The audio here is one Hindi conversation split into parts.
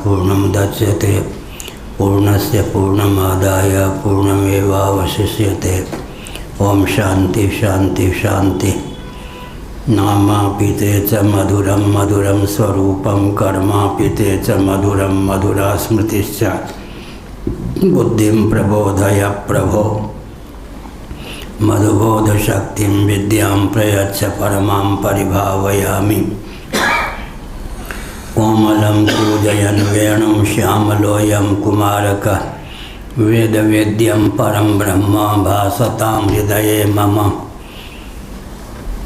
पूर्णमुदच्यते पूर्णस्य पूर्णमादाय पूर्णमेवावशिष्यते। ओम शांति शांति शांति। नामापिते च मधुरम मधुरम स्वरूपम कर्मापिते च मधुरम मधुरा स्मृतिश्च बुद्धिं प्रबोधय प्रभो मधुबोध शक्तिं विद्यां प्रयच्छ परमां परिभावयामि। कोमलं पूजयन् वेणुं श्यामलोऽयं कुमारकः वेदवेद्यं परं ब्रह्म भासतां हृदये मम।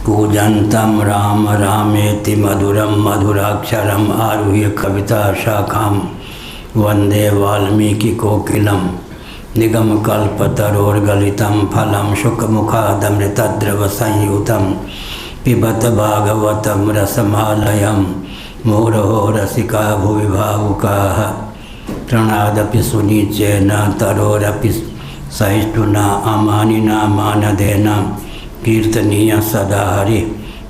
पूजन्तं राम रामेति मधुरं मधुराक्षरम् आरुह्य कविता शाखां वन्दे वाल्मीकिकोकिलं निगमकल्पतरोर्गलितं फलं शुकमुखादमृतद्रवसंयुतं पिबत भागवतं रसमालयं मुहुरहो रसिका भुवि भावुकाः। तृणादपि सुनीचेन तरोरपि सहिष्णुना अमानिना मानधेन कीर्तनीय सदा हरि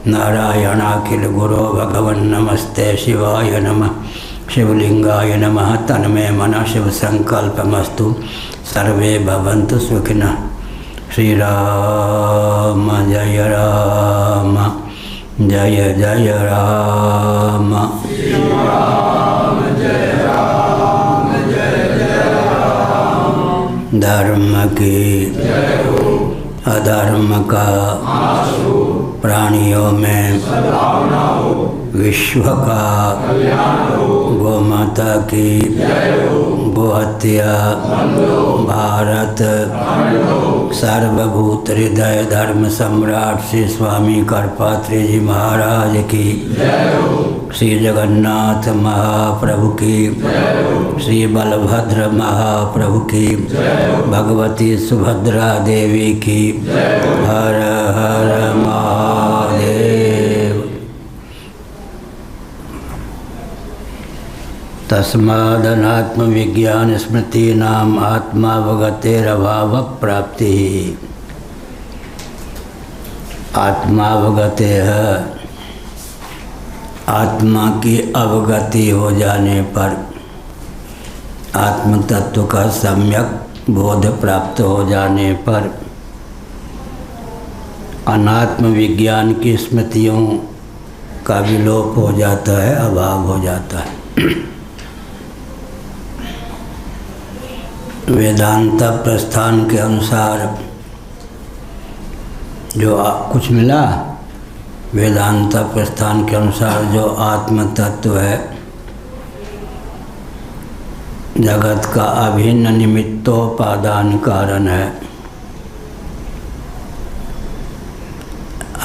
नारायणाखिल गुरो भगवन् नमस्ते शिवाय नमः शिवलिंगाय नमः। तन्मे मन शिव संकल्पमस्तु सर्वे भवन्तु सुखिनः। श्री राम जय राम जय जय राम। धर्म की अधर्म का प्राणियों में विश्व का गोमाता की गोहत्या भारत सर्वभूत हृदय धर्म सम्राट श्री स्वामी करपात्री जी महाराज की, श्री जगन्नाथ महाप्रभु की, श्री बलभद्र महाप्रभु की, भगवती सुभद्रा देवी की। हर हर महादेव। तस्मादनात्म विज्ञान स्मृति नाम आत्मावगतेरभाव प्राप्ति। आत्मावगते है, आत्मा की अवगति हो जाने पर, आत्म तत्व का सम्यक बोध प्राप्त हो जाने पर अनात्म विज्ञान की स्मृतियों का विलोप हो जाता है, अभाव हो जाता है। वेदांत प्रस्थान के अनुसार जो कुछ मिला, वेदांत प्रस्थान के अनुसार जो आत्म तत्व है जगत का अभिन्न निमित्तोपादान कारण है।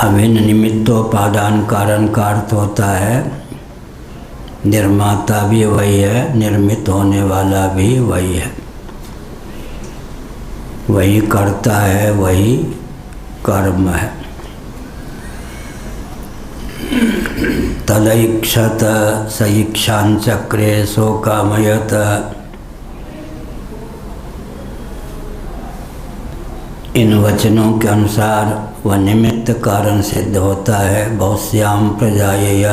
अभिन्न निमित्तोपादान कारण का अर्थ होता है निर्माता भी वही है, निर्मित होने वाला भी वही है, वही करता है, वही कर्म है। तदैक्षत सईक्षांचक्रे शोकामयत। इन वचनों के अनुसार वह निमित्त कारण सिद्ध होता है। बहुश्याम प्रजायेय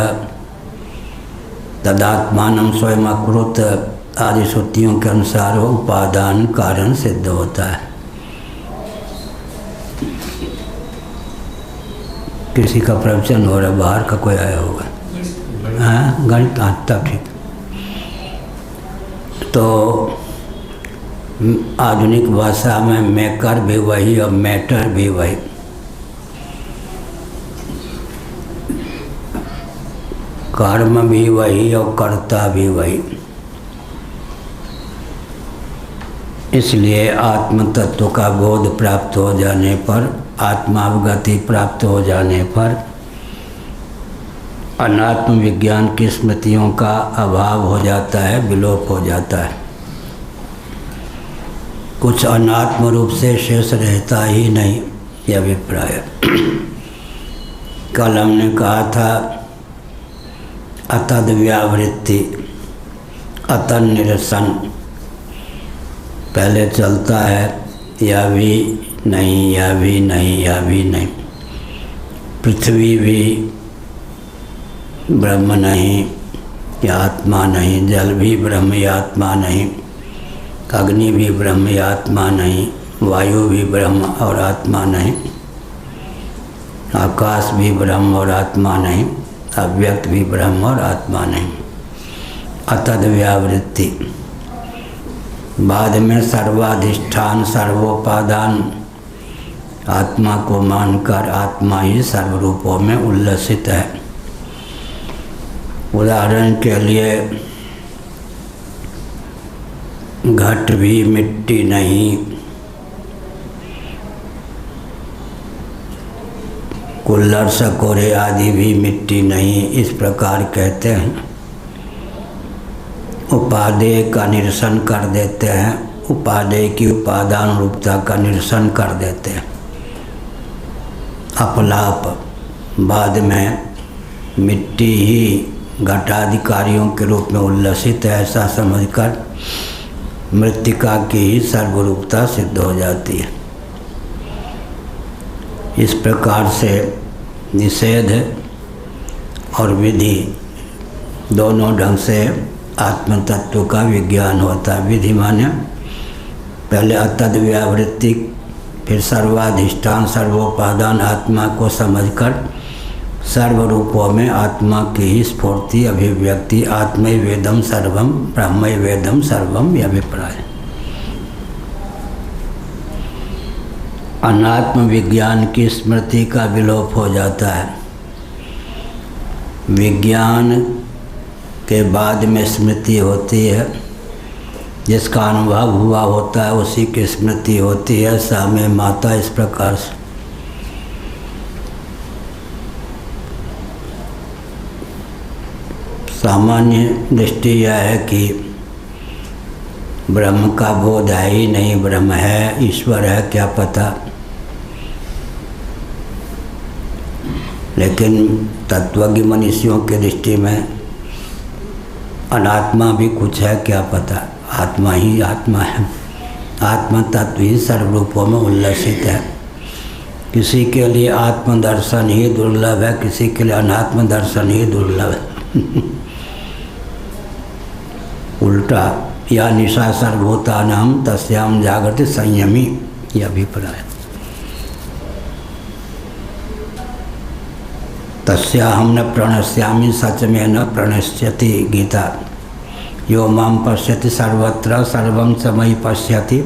तदात्मानं स्वयं अकृत आदि श्रुतियों के अनुसार वो उपादान कारण सिद्ध होता है। किसी का प्रवचन हो रहा है, बाहर का कोई आया होगा। हाँ, गणित आता ठीक। तो आधुनिक भाषा में मेकर भी वही और मैटर भी वही। कर्म भी वही और कर्ता भी वही। इसलिए आत्म तत्व का बोध प्राप्त हो जाने पर, आत्मावगति प्राप्त हो जाने पर अनात्म विज्ञान की स्मृतियों का अभाव हो जाता है, विलोप हो जाता है। कुछ अनात्म रूप से शेष रहता ही नहीं, यह अभिप्राय। कल हमने कहा था अतद व्यावृत्ति अतन निरसन, पहले चलता है या भी नहीं, या भी नहीं, या भी नहीं। पृथ्वी भी ब्रह्म नहीं, यह आत्मा नहीं, जल भी ब्रह्म यह आत्मा नहीं, अग्नि भी ब्रह्म यह आत्मा नहीं, वायु भी ब्रह्म और आत्मा नहीं, आकाश भी ब्रह्म और आत्मा नहीं, अव्यक्त भी ब्रह्म और आत्मा नहीं। अतद व्यावृत्ति, बाद में सर्वाधिष्ठान सर्वोपादान आत्मा को मानकर आत्मा ही सर्वरूपों में उल्लसित है। उदाहरण के लिए घट भी मिट्टी नहीं, कुल्लड़ सकोरे आदि भी मिट्टी नहीं, इस प्रकार कहते हैं। उपादेय का निरसन कर देते हैं, उपादेय की उपादान रूपता का निरसन कर देते हैं। अपलाप, बाद में मिट्टी ही घटाधिकारियों के रूप में उल्लसित है, ऐसा समझकर मृत्तिका की ही सर्वरूपता सिद्ध हो जाती है। इस प्रकार से निषेध और विधि दोनों ढंग से आत्म तत्व का विज्ञान होता है। विधि माने पहले अतद व्यावृत्ति, फिर सर्वाधिष्ठान सर्वोपादान आत्मा को समझकर सर्वरूपों में आत्मा की ही स्फूर्ति अभिव्यक्ति, आत्मै वेदम सर्वम ब्रह्मै वेदम सर्वम यह अभिप्राय। अनात्म विज्ञान की स्मृति का विलोप हो जाता है। विज्ञान के बाद में स्मृति होती है, जिसका अनुभव हुआ होता है उसी की स्मृति होती है। सामे माता इस प्रकार से सामान्य दृष्टि यह है कि ब्रह्म का बोध है ही नहीं, ब्रह्म है, ईश्वर है, क्या पता। लेकिन तत्वज्ञ मनुष्यों की दृष्टि में अनात्मा भी कुछ है, क्या पता। आत्मा ही आत्मा है, आत्मा तत्व ही सर्वरूपों में उल्लसित है। किसी के लिए आत्मदर्शन ही दुर्लभ है, किसी के लिए अनात्म दर्शन ही दुर्लभ है। उल्टा, या निशा सर्वभूतानां तस्याम जागृति संयमी, यह अभिप्राय। तस्याहं न प्रणश्यामि सच में न प्रणश्यति, गीता। यो मां पश्यति सर्वत्र सर्वं च मयि पश्यति,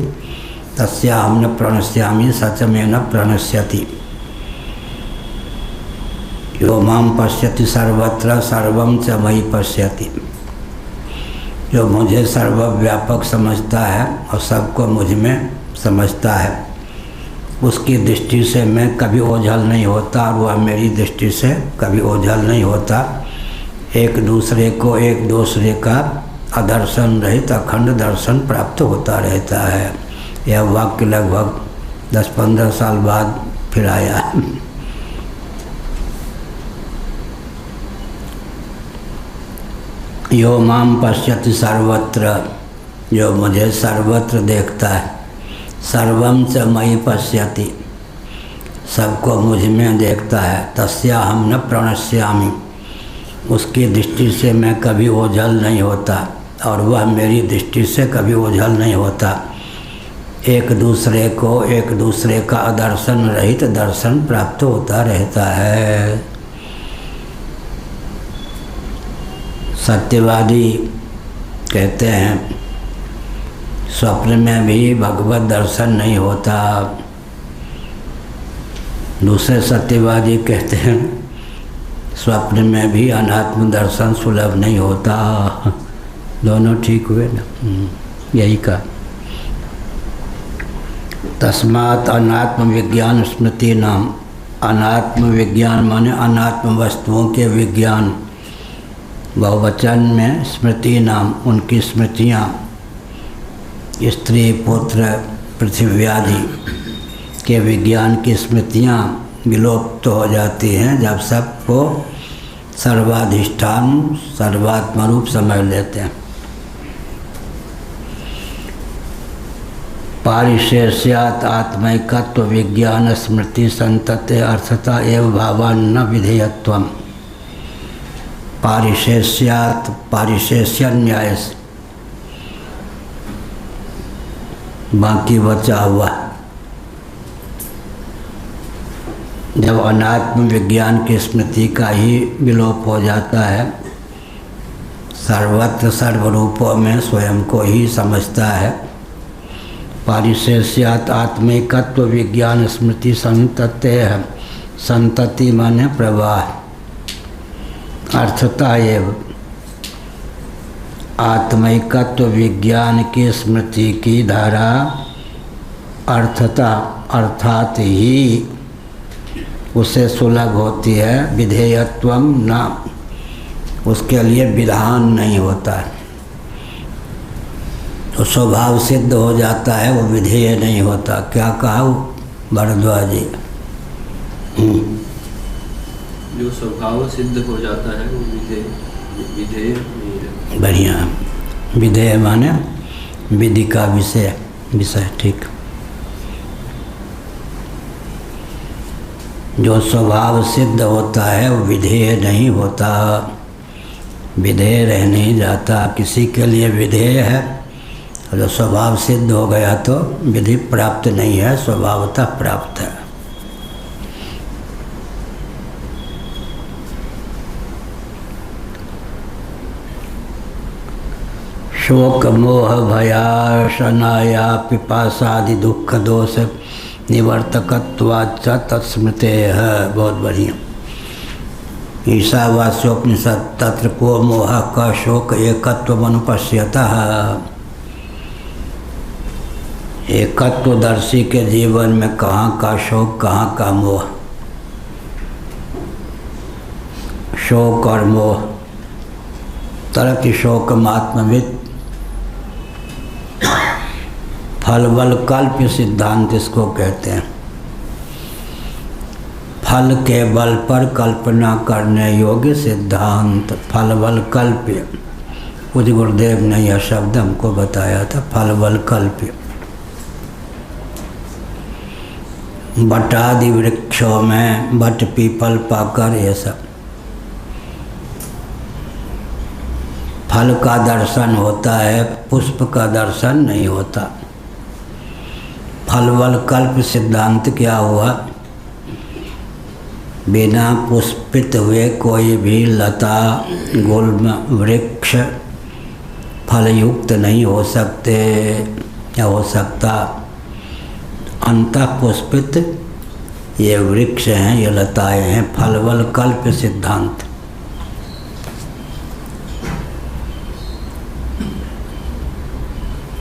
तस्याहं न प्रणश्यामि सच में न प्रणश्यति। यो मां पश्यति सर्वत्र सर्वं च मयि पश्यति। जो मुझे सर्वव्यापक समझता है और सबको मुझ में समझता है, उसकी दृष्टि से मैं कभी ओझल नहीं होता और वह मेरी दृष्टि से कभी ओझल नहीं होता। एक दूसरे को एक दूसरे का अदर्शन रहित अखंड दर्शन प्राप्त होता रहता है। यह वाक्य लगभग 10-15 साल बाद फिर आया। यो माम पश्यति सर्वत्र, जो मुझे सर्वत्र देखता है। सर्वं च मयि पश्यति, सबको मुझ में देखता है। तस्याहं न प्रणश्यामि, उसकी दृष्टि से मैं कभी ओझल नहीं होता और वह मेरी दृष्टि से कभी ओझल नहीं होता। एक दूसरे को एक दूसरे का दर्शन रहित दर्शन प्राप्त होता रहता है। सत्यवादी कहते हैं स्वप्न में भी भगवत दर्शन नहीं होता। दूसरे सत्यवादी कहते हैं स्वप्न में भी अनात्म दर्शन सुलभ नहीं होता। दोनों ठीक हुए ना, यही का। तस्मात् अनात्म विज्ञान स्मृति नाम, अनात्म विज्ञान माने अनात्म वस्तुओं के विज्ञान। बहुवचन में स्मृति नाम, उनकी स्मृतियाँ, स्त्री पुत्र पृथ्वी आदि के विज्ञान की स्मृतियाँ विलोप्त हो जाती हैं जब सबको सर्वाधिष्ठान सर्वात्म रूप समझ लेते हैं। पारिशेष्यात् आत्मैकत्व विज्ञान स्मृति संतते अर्थता एवं भावान्न विधेयत्वम्। पारिशेष्यात् पारिशेष्य न्याय से बाकी बचा हुआ। जब अनात्म विज्ञान की स्मृति का ही विलोप हो जाता है, सर्वत्र सर्वरूपों में स्वयं को ही समझता है। पारिशेष्यात् आत्मिकत्व विज्ञान स्मृति संतते है। संतति माने प्रवाह, अर्थता एवं आत्मिकत्व विज्ञान की स्मृति की धारा अर्थता अर्थात ही उसे सुलभ होती है। विधेयत्वम न, उसके लिए विधान नहीं होता है, तो स्वभाव सिद्ध हो जाता है, वो विधेय नहीं होता। क्या कहा भरद्वाज जी? जो स्वभाव सिद्ध हो जाता है वो विधेय नहीं है। बढ़िया। विधेय माने विधि का विषय, ठीक। जो स्वभाव सिद्ध होता है वो विधेय नहीं होता, विधेय रह नहीं जाता। किसी के लिए विधेय है, जो स्वभाव सिद्ध हो गया तो विधि प्राप्त नहीं है, स्वभावतः प्राप्त है। शोक मोह भयाशनाया पिपासादि दुख दोष निवर्तकत्वाच्च तत्स्मृते है। बहुत बढ़िया। ईशावास्योपनिषद तत्र को मोह का शोक एकत्व अनुपश्यतः। एकत्वदर्शी के जीवन में कहाँ का शोक, कहाँ का मोह। शोक और मोह तरति शोकमात्मविद फल बल कल्प सिद्धांत इसको कहते हैं। फल के बल पर कल्पना करने योग्य सिद्धांत फल बल कल्प। कुछ गुरुदेव ने यह शब्द हमको बताया था, फल बल कल्प। बटादि वृक्षों में बट पीपल पाकर ये सब फल का दर्शन होता है, पुष्प का दर्शन नहीं होता। फलवल कल्प सिद्धांत क्या हुआ? बिना पुष्पित हुए कोई भी लता गुल्म वृक्ष फलयुक्त नहीं हो सकते या हो सकता। अंतः पुष्पित ये वृक्ष हैं, ये लताएं हैं। फलवल कल्प सिद्धांत।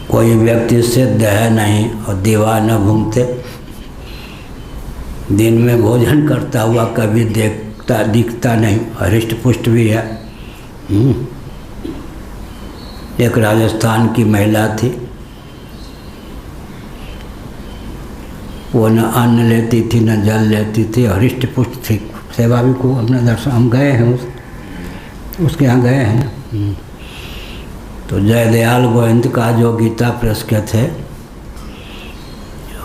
कोई व्यक्ति सिद्ध है नहीं और दीवाना घूमते, दिन में भोजन करता हुआ कभी दिखता नहीं, हृष्ट पुष्ट भी है। एक राजस्थान की महिला थी, वो न अन्न लेती थी न जल लेती थी, हृष्ट पुष्ट थी। सेवा भी को अपना दर्शन, हम गए हैं उसके यहाँ गए हैं। तो जयदयाल गोविंद का जो गीता प्रेस के थे,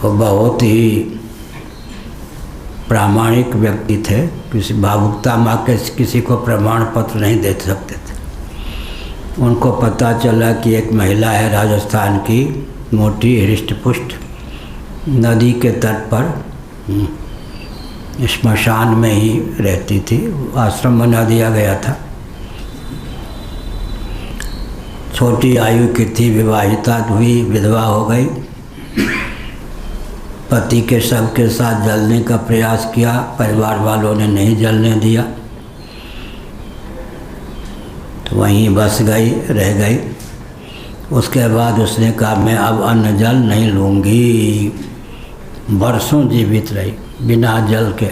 वो बहुत ही प्रामाणिक व्यक्ति थे। किसी भावुकता माँ के किसी को प्रमाण पत्र नहीं दे सकते थे। उनको पता चला कि एक महिला है राजस्थान की, मोटी हृष्ट पुष्ट, नदी के तट पर श्मशान में ही रहती थी। आश्रम बना दिया गया था। छोटी आयु की थी, विवाहिता हुई, विधवा हो गई। पति के शव के साथ जलने का प्रयास किया, परिवार वालों ने नहीं जलने दिया, तो वहीं बस गई, रह गई। उसके बाद उसने कहा मैं अब अन्न जल नहीं लूँगी। बरसों जीवित रही बिना जल के,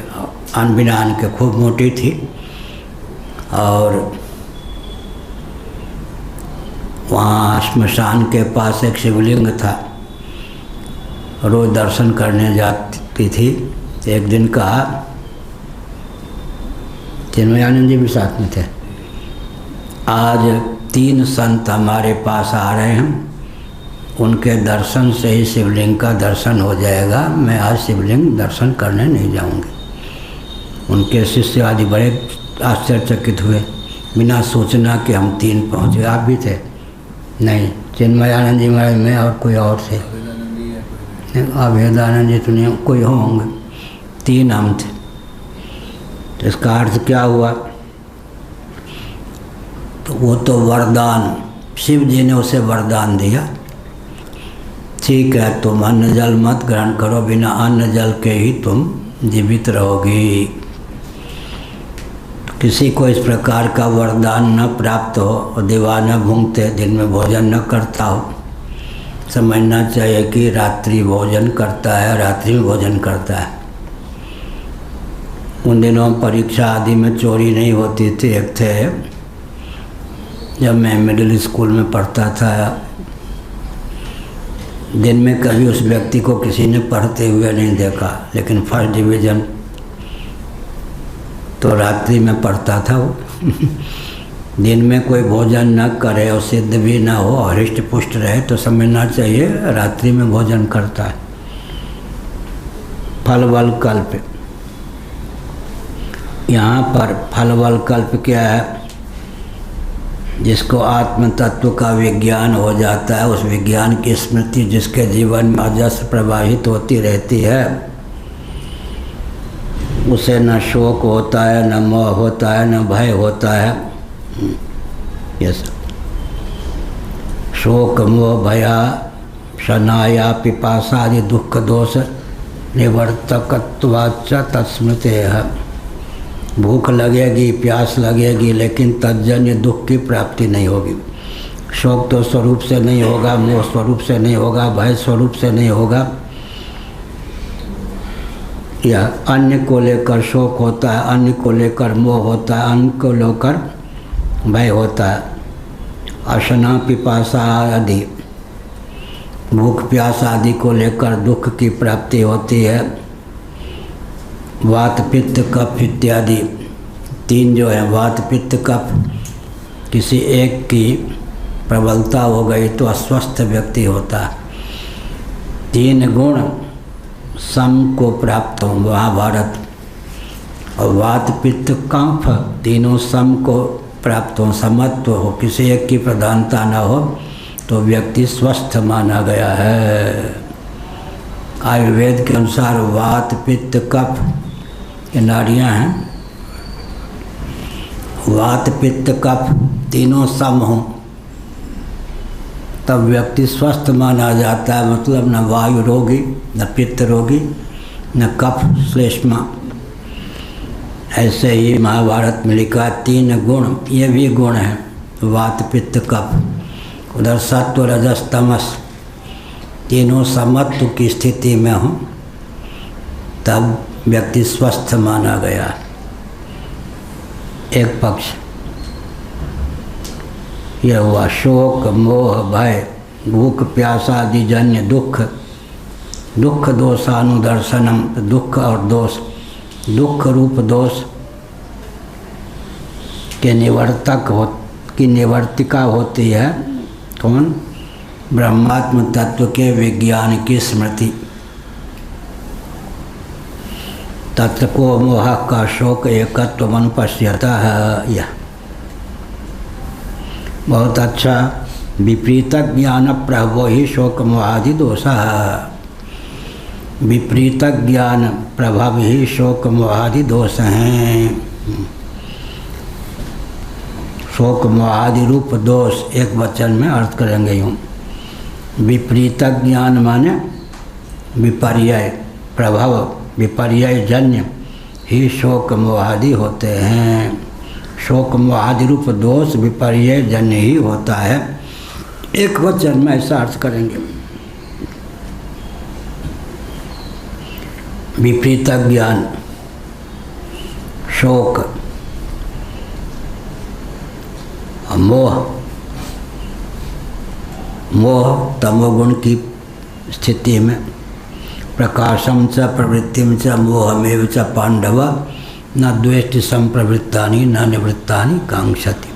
बिना अन्न के। खूब मोटी थी और वहाँ श्मशान के पास एक शिवलिंग था, रोज़ दर्शन करने जाती थी। एक दिन कहा, चिन्मयानंद जी भी साथ में थे, आज 3 संत हमारे पास आ रहे हैं, उनके दर्शन से ही शिवलिंग का दर्शन हो जाएगा। मैं आज शिवलिंग दर्शन करने नहीं जाऊंगी। उनके शिष्य आदि बड़े आश्चर्यचकित हुए बिना सोचना कि हम 3 पहुँचे। आप भी थे? नहीं, चिन्मयानंद जी महाराज में और कोई और थे? अभेदानंद जी तो नहीं, कोई होंगे। 3 हम थे। तो इसका अर्थ क्या हुआ? तो वो तो वरदान, शिव जी ने उसे वरदान दिया, ठीक है तुम अन्न जल मत ग्रहण करो, बिना अन्न जल के ही तुम जीवित रहोगी। किसी को इस प्रकार का वरदान न प्राप्त हो और दीवाना भूंगते दिन में भोजन न करता हो, समझना चाहिए कि रात्रि भोजन करता है, रात्रि में भोजन करता है। उन दिनों परीक्षा आदि में चोरी नहीं होती थी। एक थे, जब मैं मिडिल स्कूल में पढ़ता था, दिन में कभी उस व्यक्ति को किसी ने पढ़ते हुए नहीं देखा, लेकिन फर्स्ट डिवीज़न तो रात्रि में पढ़ता था वो। दिन में कोई भोजन न करे और सिद्ध भी न हो और हृष्ट पुष्ट रहे तो समझना चाहिए रात्रि में भोजन करता है। फल वल कल्प, यहाँ पर फल वल कल्प क्या है? जिसको आत्म तत्व का विज्ञान हो जाता है, उस विज्ञान की स्मृति जिसके जीवन में अजस्र प्रवाहित होती रहती है, उसे न शोक होता है, न मोह होता है, न भय होता है। यस, शोक मोह भया शनाया पिपासा आदि दुख दोष निवर्तकत्वाच्च तत्स्मृते है। भूख लगेगी, प्यास लगेगी, लेकिन तज्जन्य दुख की प्राप्ति नहीं होगी। शोक तो स्वरूप से नहीं होगा, मोह स्वरूप से नहीं होगा, भय स्वरूप से नहीं होगा। या अन्य को लेकर शोक होता है, अन्य को लेकर मोह होता है, अन्य को लेकर भय होता है। अशना पिपासा आदि भूख प्यास आदि को लेकर दुख की प्राप्ति होती है। वात पित्त कफ इत्यादि 3 जो है, वात पित्त कफ, किसी एक की प्रबलता हो गई तो अस्वस्थ व्यक्ति होता है। 3 गुण सम को प्राप्त हो, महाभारत। और वात पित्त कफ तीनों सम को प्राप्त हो, समत्व हो, किसी एक की प्रधानता न हो तो व्यक्ति स्वस्थ माना गया है। आयुर्वेद के अनुसार वात पित्त कफ ये नाड़ियाँ हैं, वात पित्त कफ तीनों सम हों तब व्यक्ति स्वस्थ माना जाता है। मतलब न वायु रोगी, न पित्त रोगी, न कफ श्लेष्मा। ऐसे ही महाभारत में लिखा 3 गुण, ये भी गुण हैं, वात पित्त कफ। उधर सत्व रजस तमस तीनों समत्व की स्थिति में हों तब व्यक्ति स्वस्थ माना गया। एक पक्ष यह हुआ। शोक मोह भय भूख प्यास आदि जन्य दुख, दुख दोषानुदर्शनम, दुख और दोष, दुख रूप दोष के निवर्तक की निवर्तिका होती है कौन? ब्रह्मात्म तत्व के विज्ञान की स्मृति। तत्व को मोह का शोक एकत्व मन पश्यता है। यह बहुत अच्छा। विपरीत ज्ञान प्रभो ही शोक मोहादि दोष है। विपरीत ज्ञान प्रभाव ही शोक मोहादि दोष हैं। शोक मोहादि रूप दोष एक वचन में अर्थ करेंगे यूँ। विपरीत ज्ञान माने विपर्यय, प्रभाव विपर्यय जन्य ही शोक मोहादि होते हैं। शोक मोहादि रूप दोष विपर्यय जन्य ही होता है। एक वचन में ऐसा अर्थ करेंगे। विपरीत ज्ञान, शोक, मोह, मोह तमोगुण की स्थिति में प्रकाशम च प्रवृत्तिम च मोहमेव च पांडव न द्वेष्टि संप्रवृत्तानि न निवृत्तानि कांक्षति।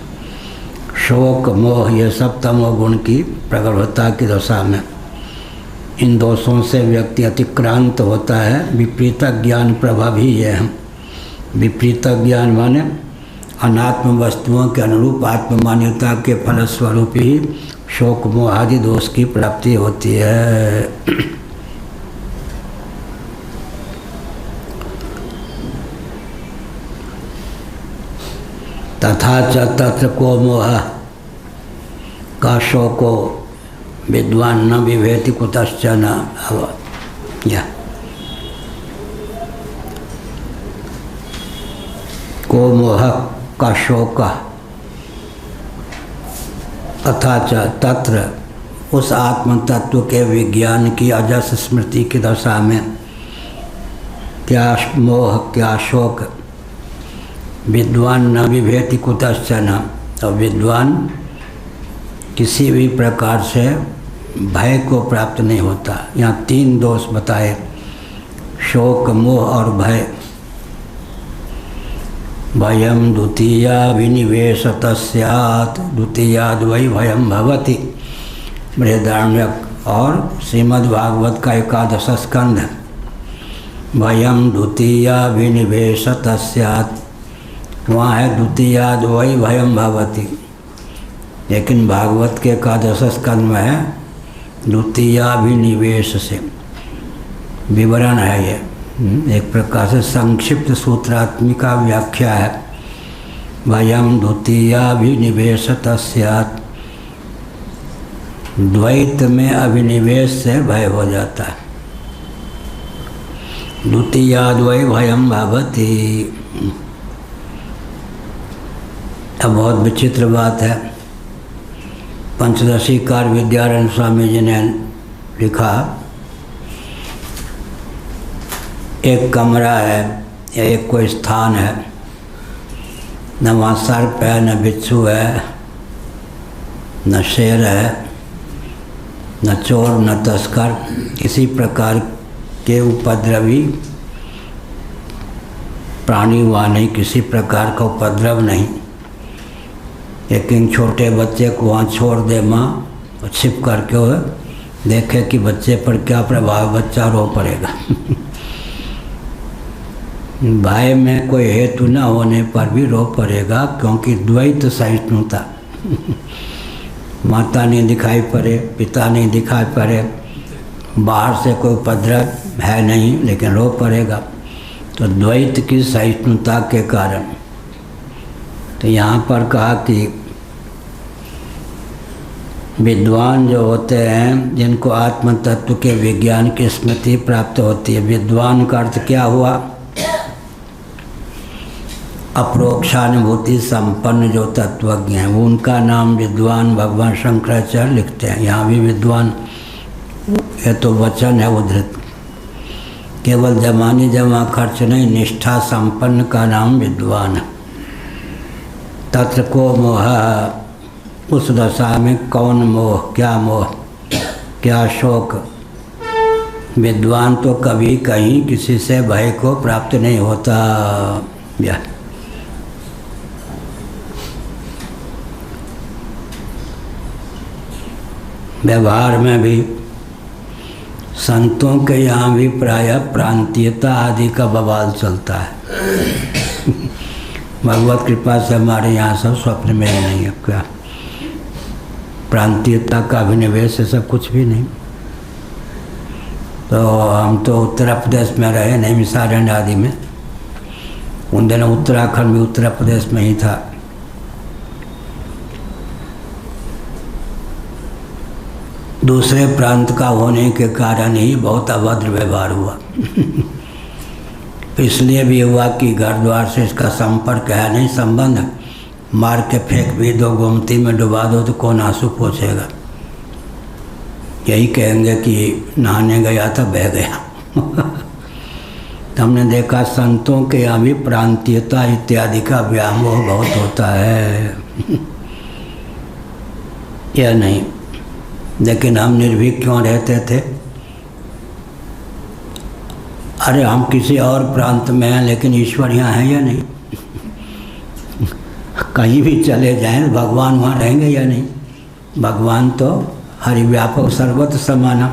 शोक मोह ये सब तमोगुण की प्रगल्भता की दशा में, इन दोषों से व्यक्ति अतिक्रांत होता है। विपरीत ज्ञान प्रभाव ही ये है। विपरीत ज्ञान माने अनात्म वस्तुओं के अनुरूप आत्ममान्यता के फलस्वरूप ही शोक मोह आदि दोष की प्राप्ति होती है। तथा च तत्र को मोह का शोको विद्वान न विभेति कुतश्चन। या को मोह का शोक तथा च तत्र उस आत्म तत्व के विज्ञान की अजस स्मृति की दशा में क्या मोह क्या शोक विद्वान न विभेति कुतश्चन। और विद्वान किसी भी प्रकार से भय को प्राप्त नहीं होता। यहाँ 3 दोष बताए, शोक मोह और भय। भयम द्वितीया विनिवेशत स्यात् द्वितीयाद् वै भयम भवति। बृहदारण्यक और श्रीमद्भागवत का 11वां स्कंध। भयम द्वितीया विनिवेशत स्यात्, वहाँ है द्वितीयाद् वै भयम भवति, लेकिन भागवत के 11वां स्कंध में है द्वितीया विनिवेश से विवरण है। ये एक प्रकार से संक्षिप्त सूत्रात्मिका व्याख्या है। भयम द्वितीया विनिवेशत स्यात्, द्वैत में अभिनिवेश से भय हो जाता है। द्वितीयाद् वै भयम भवति। अब बहुत विचित्र बात है। पंचदशीकार विद्यारण्य स्वामी जी ने लिखा, एक कमरा है या एक कोई स्थान है, न वहाँ सर्प है, न बिच्छू है, न शेर है, न चोर, न तस्कर, किसी प्रकार के उपद्रवी प्राणी वहाँ नहीं, किसी प्रकार का उपद्रव नहीं। लेकिन छोटे बच्चे को वहाँ छोड़ दे माँ, और छिप करके वो देखे कि बच्चे पर क्या प्रभाव, बच्चा रो पड़ेगा। भय में कोई हेतु न होने पर भी रो पड़ेगा, क्योंकि द्वैत सहिष्णुता। माता नहीं दिखाई पड़े, पिता नहीं दिखाई पड़े, बाहर से कोई उपद्रव है नहीं, लेकिन रो पड़ेगा। तो द्वैत की सहिष्णुता के कारण। तो यहाँ पर कहा कि विद्वान जो होते हैं, जिनको आत्म तत्व के विज्ञान की स्मृति प्राप्त होती है। विद्वान का अर्थ क्या हुआ? अप्रोक्षानुभूति संपन्न जो तत्वज्ञ हैं, वो उनका नाम विद्वान भगवान शंकराचार्य लिखते हैं। यहाँ भी विद्वान, ये तो वचन है उद्धृत। केवल जमानी जमा खर्च नहीं, निष्ठा संपन्न का नाम विद्वान है। तत्र को मोह, उस दशा में कौन मोह, क्या शोक। विद्वान तो कभी कहीं किसी से भय को प्राप्त नहीं होता। व्यवहार में भी संतों के यहाँ भी प्रायः प्रांतीयता आदि का बवाल चलता है। भगवत कृपा से हमारे यहाँ सब स्वप्न में नहीं है। क्या प्रांतीयता का अभिनिवेश है, सब कुछ भी नहीं। तो हम तो उत्तर प्रदेश में रहे, नैमिषारण्य आदि में। उन दिनों उत्तराखंड भी उत्तर प्रदेश में ही था। दूसरे प्रांत का होने के कारण ही बहुत अभद्र व्यवहार हुआ। इसलिए भी हुआ कि घर द्वार से इसका संपर्क है नहीं, संबंध। मार के फेंक भी दो, गोमती में डुबा दो, तो कौन आंसू पोंछेगा। यही कहेंगे कि नहाने गया था, बह गया। तो हमने देखा संतों के यहाँ भी प्रांतीयता इत्यादि का व्यामोह बहुत होता है। यह नहीं, लेकिन हम निर्भीक क्यों रहते थे? अरे हम किसी और प्रांत में हैं, लेकिन ईश्वर यहाँ है या नहीं? कहीं भी चले जाएं, भगवान वहाँ रहेंगे या नहीं? भगवान तो हरिव्यापक सर्वत्र समाना।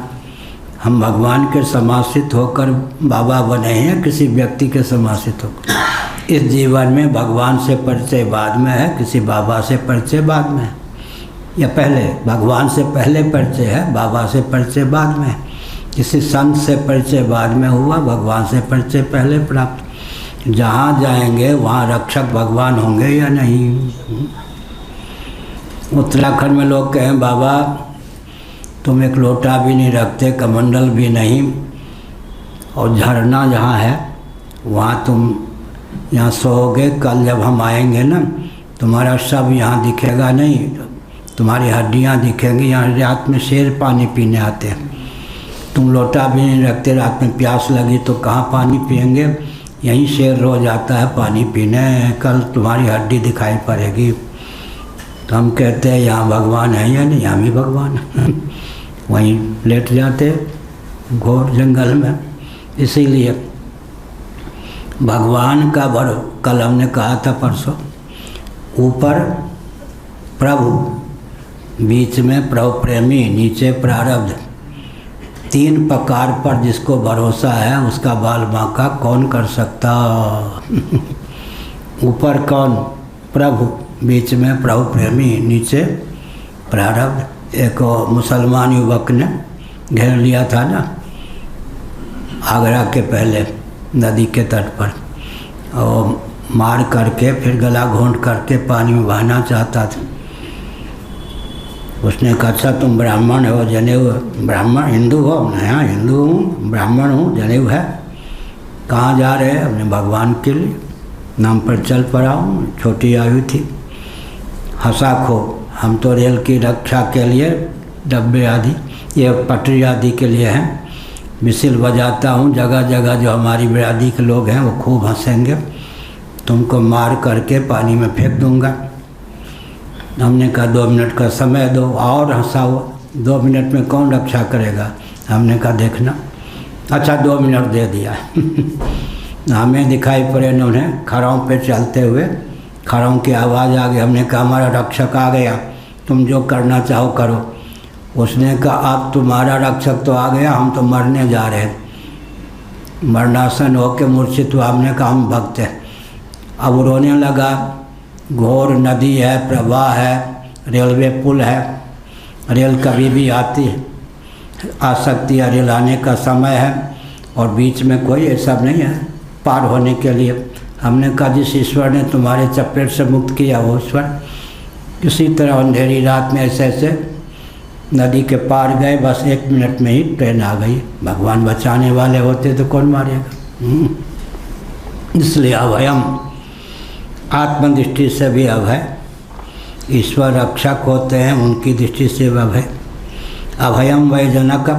हम भगवान के समाश्रित होकर बाबा बने हैं या किसी व्यक्ति के समाश्रित होकर? इस जीवन में भगवान से परिचय बाद में है, किसी बाबा से परिचय बाद में है, या पहले भगवान से पहले परिचय है, बाबा से परिचय बाद में है, किसी संत से परिचय बाद में हुआ, भगवान से परिचय पहले प्राप्त। जहाँ जाएंगे वहाँ रक्षक भगवान होंगे या नहीं। उत्तराखंड में लोग कहें बाबा तुम एक लोटा भी नहीं रखते, कमंडल भी नहीं, और झरना जहाँ है वहाँ तुम यहाँ सोओगे, कल जब हम आएंगे ना तुम्हारा सब यहाँ दिखेगा नहीं, तुम्हारी हड्डियाँ दिखेंगी। यहाँ रात में शेर पानी पीने आते हैं, तुम लोटा भी नहीं रखते, रात में प्यास लगी तो कहाँ पानी पिएंगे, यहीं शेर रोज आता है पानी पीने, कल तुम्हारी हड्डी दिखाई पड़ेगी। तो हम कहते हैं यहाँ भगवान है या नहीं, यहाँ भी भगवान है। वहीं लेट जाते घोर जंगल में। इसीलिए भगवान का कल हमने कहा था परसों, ऊपर प्रभु, बीच में प्रभु प्रेमी, नीचे प्रारब्ध। 3 प्रकार पर जिसको भरोसा है उसका बाल बांका कौन कर सकता। ऊपर कौन? प्रभु, बीच में प्रभु प्रेमी, नीचे प्रारब्ध। एक मुसलमान युवक ने घेर लिया था ना आगरा के पहले नदी के तट पर, और मार करके फिर गला घोंट करके पानी में बहाना चाहता था। उसने कहा अच्छा तुम ब्राह्मण हो, जनेऊ, ब्राह्मण हिंदू हो? हाँ हिंदू हूँ, ब्राह्मण हूँ, जनेऊ है। कहाँ जा रहे हैं? अपने भगवान के लिए नाम पर चल पड़ा हूँ। छोटी आयु थी। हंसा खो, हम तो रेल की रक्षा के लिए डब्बे आदि, ये पटरी आदि के लिए हैं, मिसिल बजाता हूँ, जगह जगह जो हमारी बिरादरी के लोग हैं वो खूब हंसेंगे, तुमको मार करके पानी में फेंक दूंगा। हमने कहा 2 मिनट का समय दो, और हंसा हुआ। 2 मिनट में कौन रक्षा करेगा? हमने कहा देखना। अच्छा 2 मिनट दे दिया। हमें दिखाई पड़े उन्होंने खड़ाओं पे चलते हुए, खड़ाओं की आवाज़ आ गई। हमने कहा हमारा रक्षक आ गया, तुम जो करना चाहो करो। उसने कहा अब तुम्हारा रक्षक तो आ गया, हम तो मरने जा रहे हैं। मरणासन होकर मूर्छित हुआ। हमने कहा हम भक्त हैं। अब रोने लगा। घोर नदी है, प्रवाह है, रेलवे पुल है, रेल कभी भी आती है, आ सकती है, रेल आने का समय है, और बीच में कोई ऐसा नहीं है पार होने के लिए। हमने कहा जिस ईश्वर ने तुम्हारे चपेट से मुक्त किया वो ईश्वर। किसी तरह अंधेरी रात में ऐसे ऐसे नदी के पार गए, बस 1 मिनट में ही ट्रेन आ गई। भगवान बचाने वाले होते तो कौन मारेगा। इसलिए अभयम, आत्मदृष्टि से भी अभय, ईश्वर रक्षक होते हैं, उनकी दृष्टि से भी अभय। अभयम वै जनक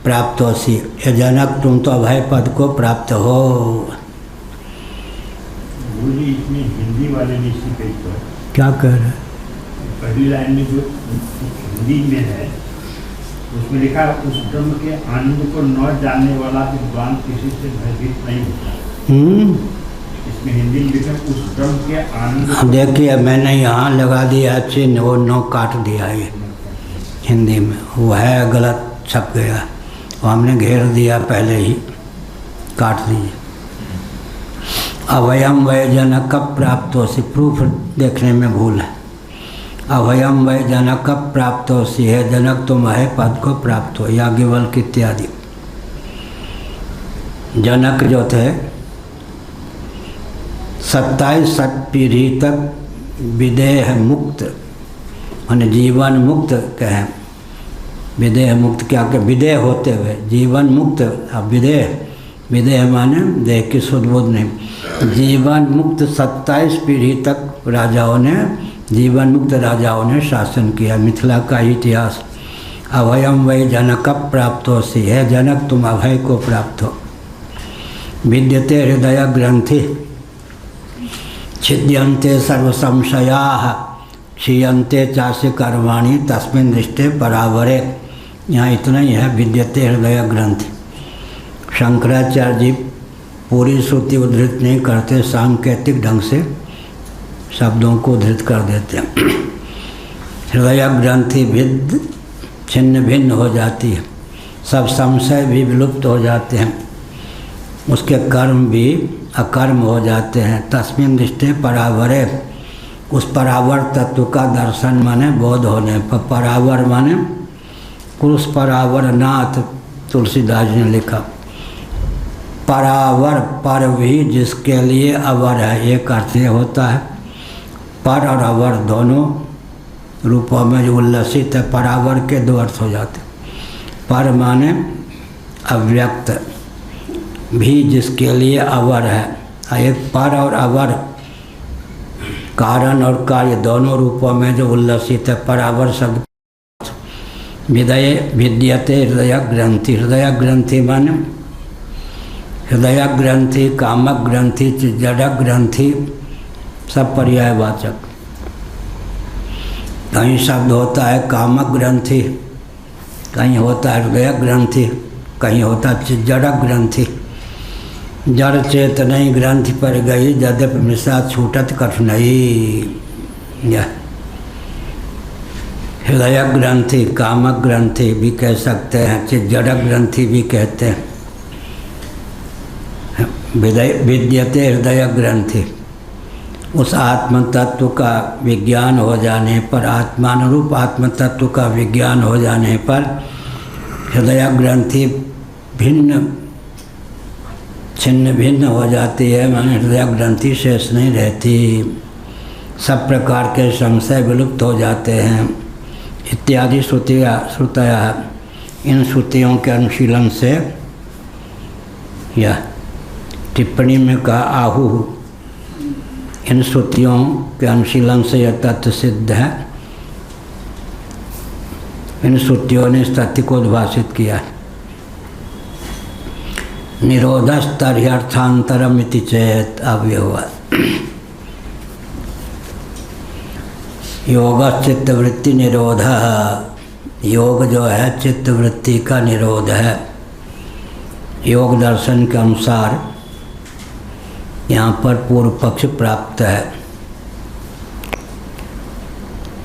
प्राप्तोसी, ये जनक तुम तो अभय पद को प्राप्त हो। इसमें हिंदी वाले ने इसी पे क्या कह रहे हैं? पहली लाइन में जो हिंदी में है उसमें लिखा है उस ब्रह्म के आनंद को न जानने वाला विद्वान किसी से भयभीत नहीं होता। इसमें हिंदी में लिखा उस ब्रह्म के आनंद। देखिए मैंने यहाँ लगा दिया चिन्ह, वो नो काट दिया ये हिंदी में, वो है गलत छप गया, वो हमने घेर दिया पहले ही, काट दिए। अभयम वै जनक प्राप्तोसी, प्रूफ देखने में भूल है। अभयम वै जनक प्राप्तोसी है, जनक तुम है पद को प्राप्त हो, याज्ञवल्क्य इत्यादि। जनक जो थे 27 पीढ़ी तक विदेह मुक्त, माने जीवन मुक्त कहें, विदेह मुक्त क्या के विदेह होते हुए जीवन मुक्त। अब विदेह, विदेह माने देह की सुदबुद नहीं। जीवन मुक्त 27 पीढ़ी तक राजाओं ने, जीवन मुक्त राजाओं ने शासन किया, मिथिला का इतिहास। अभयम वै जनक प्राप्तोसी है, जनक तुम अभय को प्राप्त हो। विद्यते हृदय ग्रंथि छिद्यन्ते सर्व संशयाः क्षीयन्ते चास्य कर्माणि तस्मिन् दृष्टे परावरे। यहाँ इतना ही है, विद्यते हृदय ग्रंथि। शंकराचार्य जी पूरी श्रुति उद्धृत नहीं करते, सांकेतिक ढंग से शब्दों को उद्धृत कर देते हैं। हृदय ग्रंथि भिन्न छिन्न भिन्न हो जाती है, सब संशय भी विलुप्त हो जाते हैं। उसके कर्म भी अकर्म हो जाते हैं। तस्मिन् दृष्टे परावरे, उस परावर तत्व का दर्शन माने बोध होने पर। परावर माने पुरुष परावर नाथ, तुलसीदास जी ने लिखा। परावर, पर भी जिसके लिए अवर है, एक अर्थ ये होता है। पर और अवर दोनों रूपों में जो उल्लसित है, परावर के दो अर्थ हो जाते। पर माने अव्यक्त, भी जिसके लिए अवर है। एक पर और अवर, कारण और कार्य दोनों रूपों में जो उल्लसित है। परावर शब्द विद्यते हृदय ग्रंथि। हृदय ग्रंथि माने हृदय ग्रंथि, कामक ग्रंथि, जड़क ग्रंथि, सब पर्यायवाचक। कहीं शब्द होता है कामक ग्रंथि, कहीं होता है हृदय ग्रंथि, कहीं होता है जड़क ग्रंथि। जड़ चेतनई ग्रंथि पर गई, यद्यपि मिश्रा छूटत कठिनाई। हृदय ग्रंथि, कामक ग्रंथि भी कह सकते हैं, जड़क ग्रंथि भी कहते हैं। विद्यते हृदय ग्रंथि, उस आत्म तत्व का विज्ञान हो जाने पर, आत्मानुरूप आत्म तत्व का विज्ञान हो जाने पर हृदय ग्रंथि भिन्न छिन्न भिन्न हो जाती है। माने हृदय ग्रंथि शेष नहीं रहती, सब प्रकार के संशय विलुप्त हो जाते हैं। इत्यादि श्रुतया, इन श्रुतियों के अनुशीलन से, यह टिप्पणी में कहा आहु, इन श्रुतियों के अनुशीलन से यह तत्व सिद्ध है। इन श्रुतियों ने इस तथ्य को उद्भाषित किया है। निरोधस्तर्ह्यर्थांतरम इति चेत, अब ये हुआ योग चित्तवृत्ति निरोध। योग जो है चित्तवृत्ति का निरोध है। योग दर्शन के अनुसार यहाँ पर पूर्व पक्ष प्राप्त है।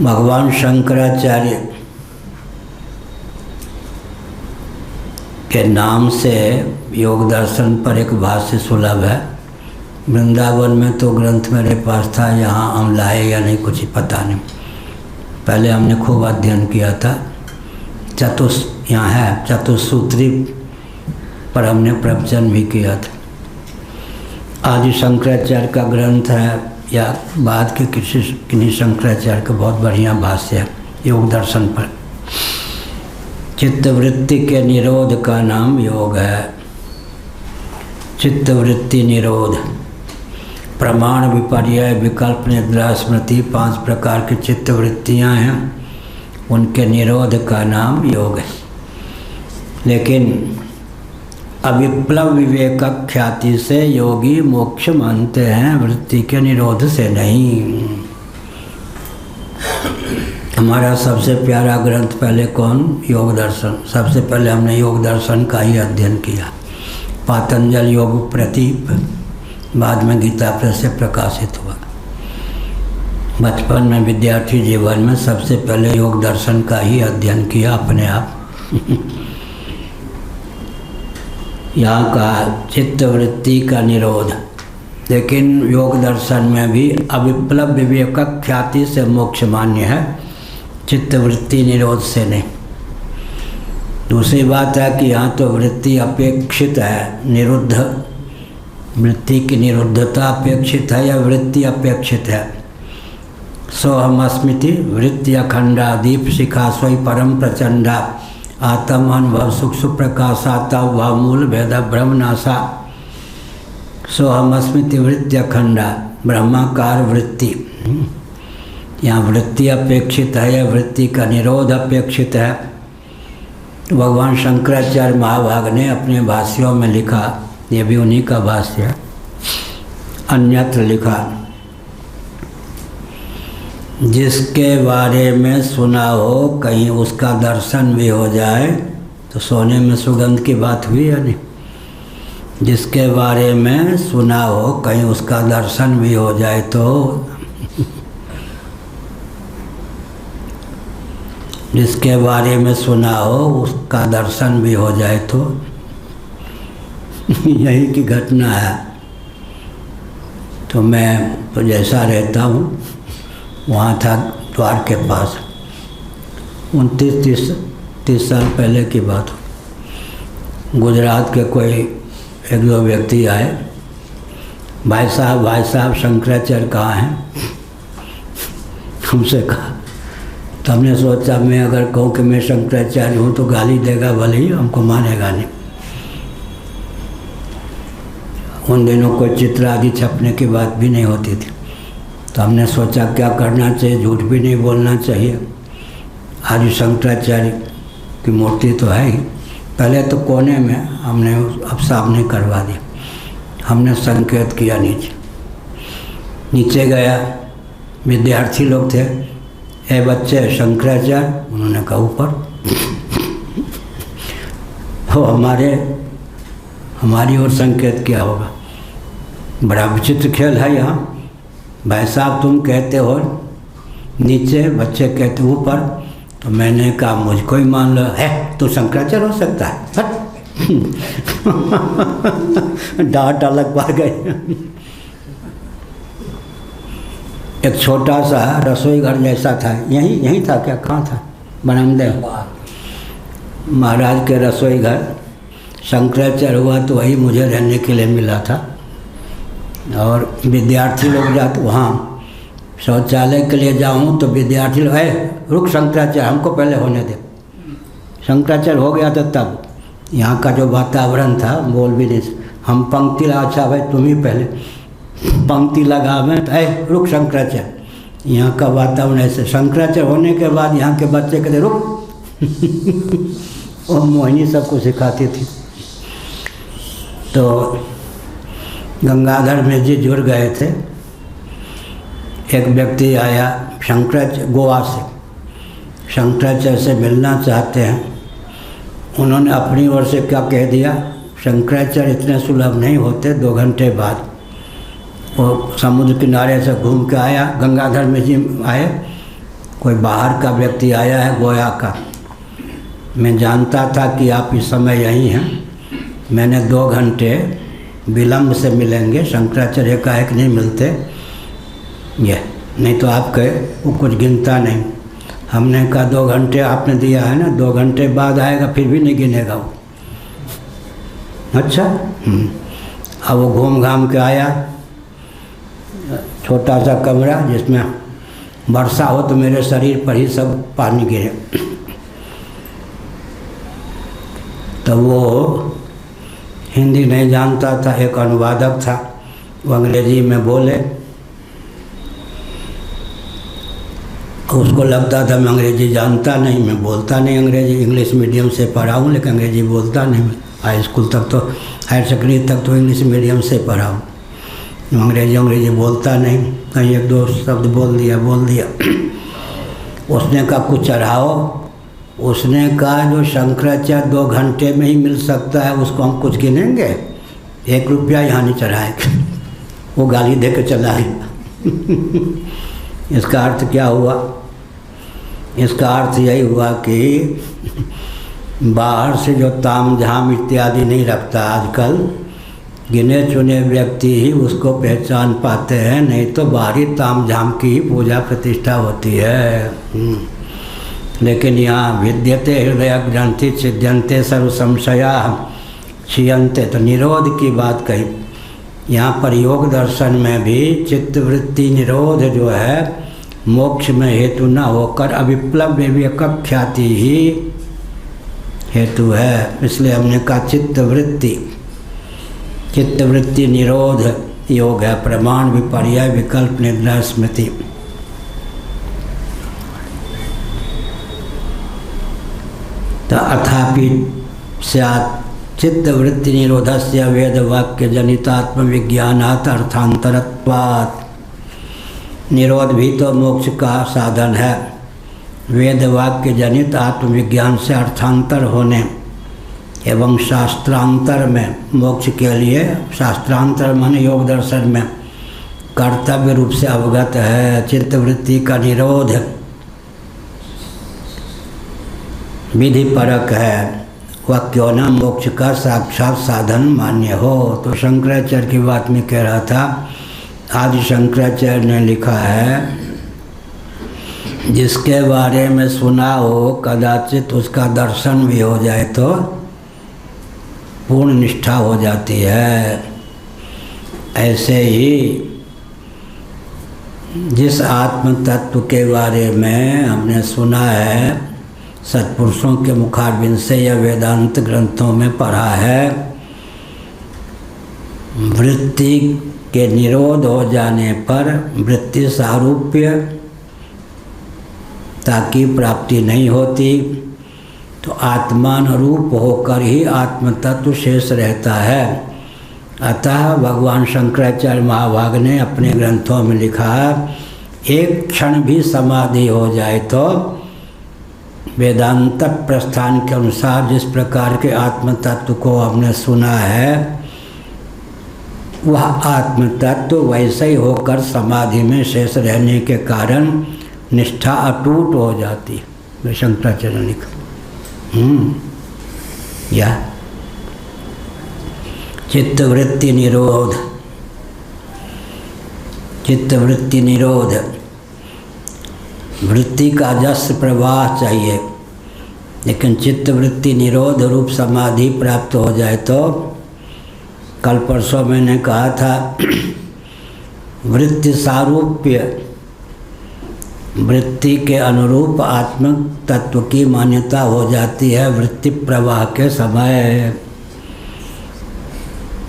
भगवान शंकराचार्य के नाम से योग दर्शन पर एक भाष्य सुलभ है। वृंदावन में तो ग्रंथ मेरे पास था, यहाँ हम लाए या नहीं कुछ ही पता नहीं। पहले हमने खूब अध्ययन किया था। यहाँ है चतुसूत्री पर हमने प्रवचन भी किया था। आदि शंकराचार्य का ग्रंथ है या बाद के किन्हीं शंकराचार्य का बहुत बढ़िया भाष्य है योग दर्शन पर। चित्तवृत्ति के निरोध का नाम योग है। चित्तवृत्ति निरोध, प्रमाण, विपर्यय, विकल्प, निद्रा, स्मृति, 5 प्रकार की चित्तवृत्तियाँ हैं, उनके निरोध का नाम योग है। लेकिन अविप्लव विवेक ख्याति से योगी मोक्ष मानते हैं, वृत्ति के निरोध से नहीं। हमारा सबसे प्यारा ग्रंथ पहले कौन? योग दर्शन। सबसे पहले हमने योग दर्शन का ही अध्ययन किया। पातंजल योग प्रतीप बाद में गीता प्रेस से प्रकाशित हुआ। बचपन में विद्यार्थी जीवन में सबसे पहले योग दर्शन का ही अध्ययन किया अपने आप। यहाँ का चित्तवृत्ति का निरोध, लेकिन योग दर्शन में भी अविप्लव विवेक ख्याति से मोक्ष मान्य है, चित्तवृत्ति निरोध से नहीं। दूसरी बात है कि यहाँ तो वृत्ति अपेक्षित है, निरुद्ध, वृत्ति की निरुद्धता अपेक्षित है या वृत्ति अपेक्षित है। सोहमस्मिति वृत्ति अखंडा दीप शिखा स्वयं परम प्रचंडा आत्म अनुभव सुख सुप्रकाशाता भामूल भेद ब्रह्मनाशा। सोहमस्मिति वृत्ति अखंडा, ब्रह्माकार वृत्ति। यहाँ वृत्ति अपेक्षित है या वृत्ति का निरोध अपेक्षित है। भगवान शंकराचार्य महाभाग ने अपने भाष्यों में लिखा, ये भी उन्हीं का भाष्य है, अन्यत्र लिखा, जिसके बारे में सुना हो कहीं उसका दर्शन भी हो जाए तो सोने में सुगंध की बात हुई है नहीं। जिसके बारे में सुना हो कहीं उसका दर्शन भी हो जाए तो जिसके बारे में सुना हो उसका दर्शन भी हो जाए तो यही की घटना है। तो मैं तो जैसा रहता हूँ वहाँ था द्वार के पास, 29-30 साल पहले की बात। गुजरात के कोई 1-2 व्यक्ति आए, भाई साहब शंकराचार्य कहाँ हैं? हमसे कहा। तो हमने सोचा मैं अगर कहूँ कि मैं शंकराचार्य हूँ तो गाली देगा, भले ही हमको मानेगा नहीं। उन दिनों कोई चित्र आदि छपने की बात भी नहीं होती थी। तो हमने सोचा क्या करना चाहिए, झूठ भी नहीं बोलना चाहिए। आज शंकराचार्य की मूर्ति तो है ही, पहले तो कोने में हमने अब सामने करवा दिया। हमने संकेत किया नीचे गया, विद्यार्थी लोग थे, ए बच्चे शंकराचार्य, उन्होंने कहा ऊपर। वो हमारी ओर संकेत किया होगा। बड़ा विचित्र खेल है यहाँ। भाई साहब तुम कहते हो नीचे, बच्चे कहते ऊपर। तो मैंने कहा मुझको ही मान लो है, तो शंकराचार्य हो सकता है। डांट अलग पड़ गई। एक छोटा सा रसोई घर जैसा था, यहीं था क्या, कहाँ था? बरामदे महाराज के रसोई घर। शंकराचार्य हुआ तो वही मुझे रहने के लिए मिला था। और विद्यार्थी लोग जाते वहाँ, शौचालय के लिए जाऊँ तो विद्यार्थी लोग रुक शंकराचार्य, हमको पहले होने दे। शंकराचार्य हो गया था तब यहाँ का जो वातावरण था, बोल भी नहीं। हम पंक्ति लगा, अच्छा भाई तुम ही पहले पंक्ति लगा, मैं तो रुक शंकराचार्य। यहाँ का वातावरण ऐसे। शंकराचार्य होने के बाद यहाँ के बच्चे कहते रुक। और मोहिनी सबको सिखाती थी। तो गंगाधर में जी जुड़ गए थे। एक व्यक्ति आया शंकराचार्य, गोवा से, शंकराचार्य से मिलना चाहते हैं। उन्होंने अपनी ओर से क्या कह दिया, शंकराचार्य इतने सुलभ नहीं होते। 2 घंटे बाद वो समुद्र किनारे से घूम के आया, गंगाधर में जी आए। कोई बाहर का व्यक्ति आया है, गोया का। मैं जानता था कि आप इस समय यहीं हैं। मैंने 2 घंटे विलम्ब से मिलेंगे, शंकराचार्य का एक नहीं मिलते ये, नहीं तो आप कहे वो कुछ गिनता नहीं। हमने कहा 2 घंटे आपने दिया है ना, 2 घंटे बाद आएगा फिर भी नहीं गिनेगा वो। अच्छा अब वो घूम घाम के आया। छोटा सा कमरा जिसमें वर्षा हो तो मेरे शरीर पर ही सब पानी गिरे। तो वो हिंदी नहीं जानता था, एक अनुवादक था, वो अंग्रेजी में बोले। उसको लगता था मैं अंग्रेजी जानता नहीं, मैं बोलता नहीं अंग्रेजी। इंग्लिश मीडियम से पढ़ा हूँ लेकिन अंग्रेजी बोलता नहीं। मैं हाई स्कूल तक तो, हायर सेकेंडरी तक तो इंग्लिश मीडियम से पढ़ा हूँ। अंग्रेजी बोलता नहीं, कहीं 1-2 शब्द बोल दिया। उसने कहा कुछ चढ़ाओ। उसने कहा जो शंकराचार्य 2 घंटे में ही मिल सकता है उसको हम कुछ गिनेंगे, 1 रुपया यहाँ नहीं चढ़ाएंगे। वो गाली दे के चला गया। इसका अर्थ क्या हुआ? इसका अर्थ यही हुआ कि बाहर से जो ताम झाम इत्यादि नहीं रखता, आजकल गिने चुने व्यक्ति ही उसको पहचान पाते हैं, नहीं तो बाहरी ताम झाम की ही पूजा प्रतिष्ठा होती है। लेकिन यहाँ विद्यते हृदय ग्रंथि छिद्यन्ते सर्व संशया क्षीयन्ते, तो निरोध की बात कही। यहाँ पर योग दर्शन में भी चित्तवृत्ति निरोध जो है मोक्ष में हेतु न होकर अविप्लव विवेक ख्याति ही हेतु है। इसलिए हमने कहा चित्तवृत्ति निरोध योग है, प्रमाण विपर्य विकल्प निद्रा स्मृति। तो अथापि स्यात् चित्तवृत्ति निरोधस्य वेद वाक्य जनितात्म विज्ञानात् अर्थांतरत्वात्। निरोध भी तो मोक्ष का साधन है। वेद वाक्य जनित आत्मविज्ञान से अर्थांतर होने एवं शास्त्रांतर में मोक्ष के लिए, शास्त्रांतर मन योग दर्शन में कर्तव्य रूप से अवगत है। चित्तवृत्ति का निरोध विधि परक है वह क्यों न मोक्ष का साक्षात साधन मान्य हो। तो शंकराचार्य की बात में कह रहा था, आदि शंकराचार्य ने लिखा है, जिसके बारे में सुना हो कदाचित उसका दर्शन भी हो जाए तो पूर्ण निष्ठा हो जाती है। ऐसे ही जिस आत्म तत्व के बारे में हमने सुना है, सत्पुरुषों के मुखारबिंद से या वेदांत ग्रंथों में पढ़ा है, वृत्ति के निरोध हो जाने पर वृत्ति सारूप्य ताकि प्राप्ति नहीं होती, तो आत्मानुरूप होकर ही आत्म तत्व शेष रहता है। अतः भगवान शंकराचार्य महाभाग ने अपने ग्रंथों में लिखा, एक क्षण भी समाधि हो जाए तो वेदांत प्रस्थान के अनुसार जिस प्रकार के आत्म तत्व को हमने सुना है, वह आत्म तत्व वैसे ही होकर समाधि में शेष रहने के कारण निष्ठा अटूट हो जाती है। शंकराचार्य ने लिखा। या चित्तवृत्ति निरोध, चित्तवृत्ति निरोध, वृत्ति का जस प्रवाह चाहिए, लेकिन चित्तवृत्ति निरोध रूप समाधि प्राप्त हो जाए तो, कल परसों मैंने कहा था, वृत्ति सारूप्य, वृत्ति के अनुरूप आत्म तत्व की मान्यता हो जाती है वृत्ति प्रवाह के समय।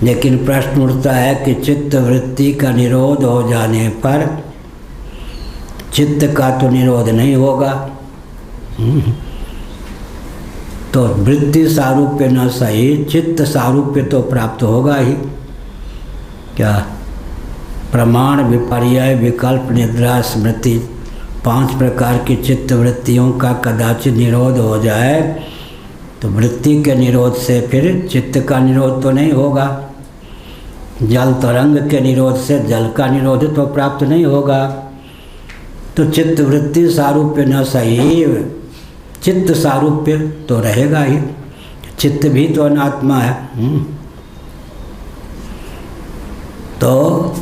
लेकिन प्रश्न उठता है कि चित्त वृत्ति का निरोध हो जाने पर चित्त का तो निरोध नहीं होगा, तो वृत्ति सारूप्य न सही, चित्त सारूप्य तो प्राप्त होगा ही। क्या प्रमाण, विपर्यय, विकल्प, निद्रा, स्मृति, 5 प्रकार की चित्त वृत्तियों का कदाचित निरोध हो जाए तो वृत्ति के निरोध से फिर चित्त का निरोध तो नहीं होगा। जल तरंग के निरोध से जल का निरोध तो प्राप्त नहीं होगा। तो चित्त वृत्ति सारूप्य न सही, चित्त सारूप्य तो रहेगा ही। चित्त भी तो अनात्मा है। तो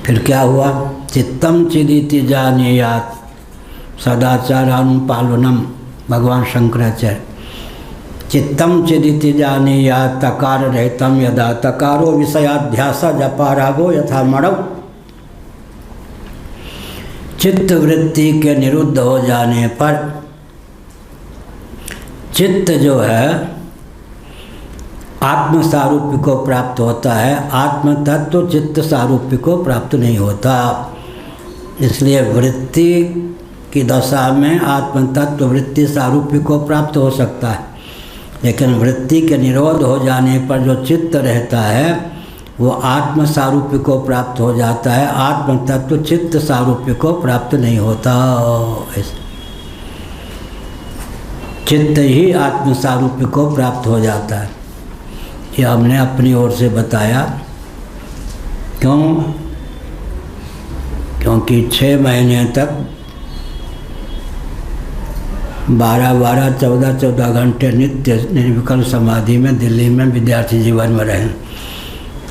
फिर क्या हुआ? चित्तम चिदिति जानीयात् सदाचारानुपालनम। भगवान शंकराचार्य, चित्तम चिदिति जानीयात् तकार रहितम यदा तकारो विषयाध्यास जपारागो यथा मणव। चित्त वृत्ति के निरुद्ध हो जाने पर चित्त जो है आत्म सारूप्य को प्राप्त होता है, आत्म तत्व चित्त सारूप्य को प्राप्त नहीं होता। इसलिए वृत्ति की दशा में आत्म तत्व वृत्ति सारूप्य को प्राप्त हो सकता है, लेकिन वृत्ति के निरोध हो जाने पर जो चित्त रहता है वो आत्म सारूप्य को प्राप्त हो जाता है, आत्म तत्व चित्त सारूप्य को प्राप्त नहीं होता। चित्त ही आत्म सारूप्य को प्राप्त हो जाता है। ये हमने अपनी ओर से बताया। क्यों? क्योंकि 6 महीने तक 12-12, 14-14 घंटे नित्य निर्विकल्प समाधि में दिल्ली में विद्यार्थी जीवन में रहे।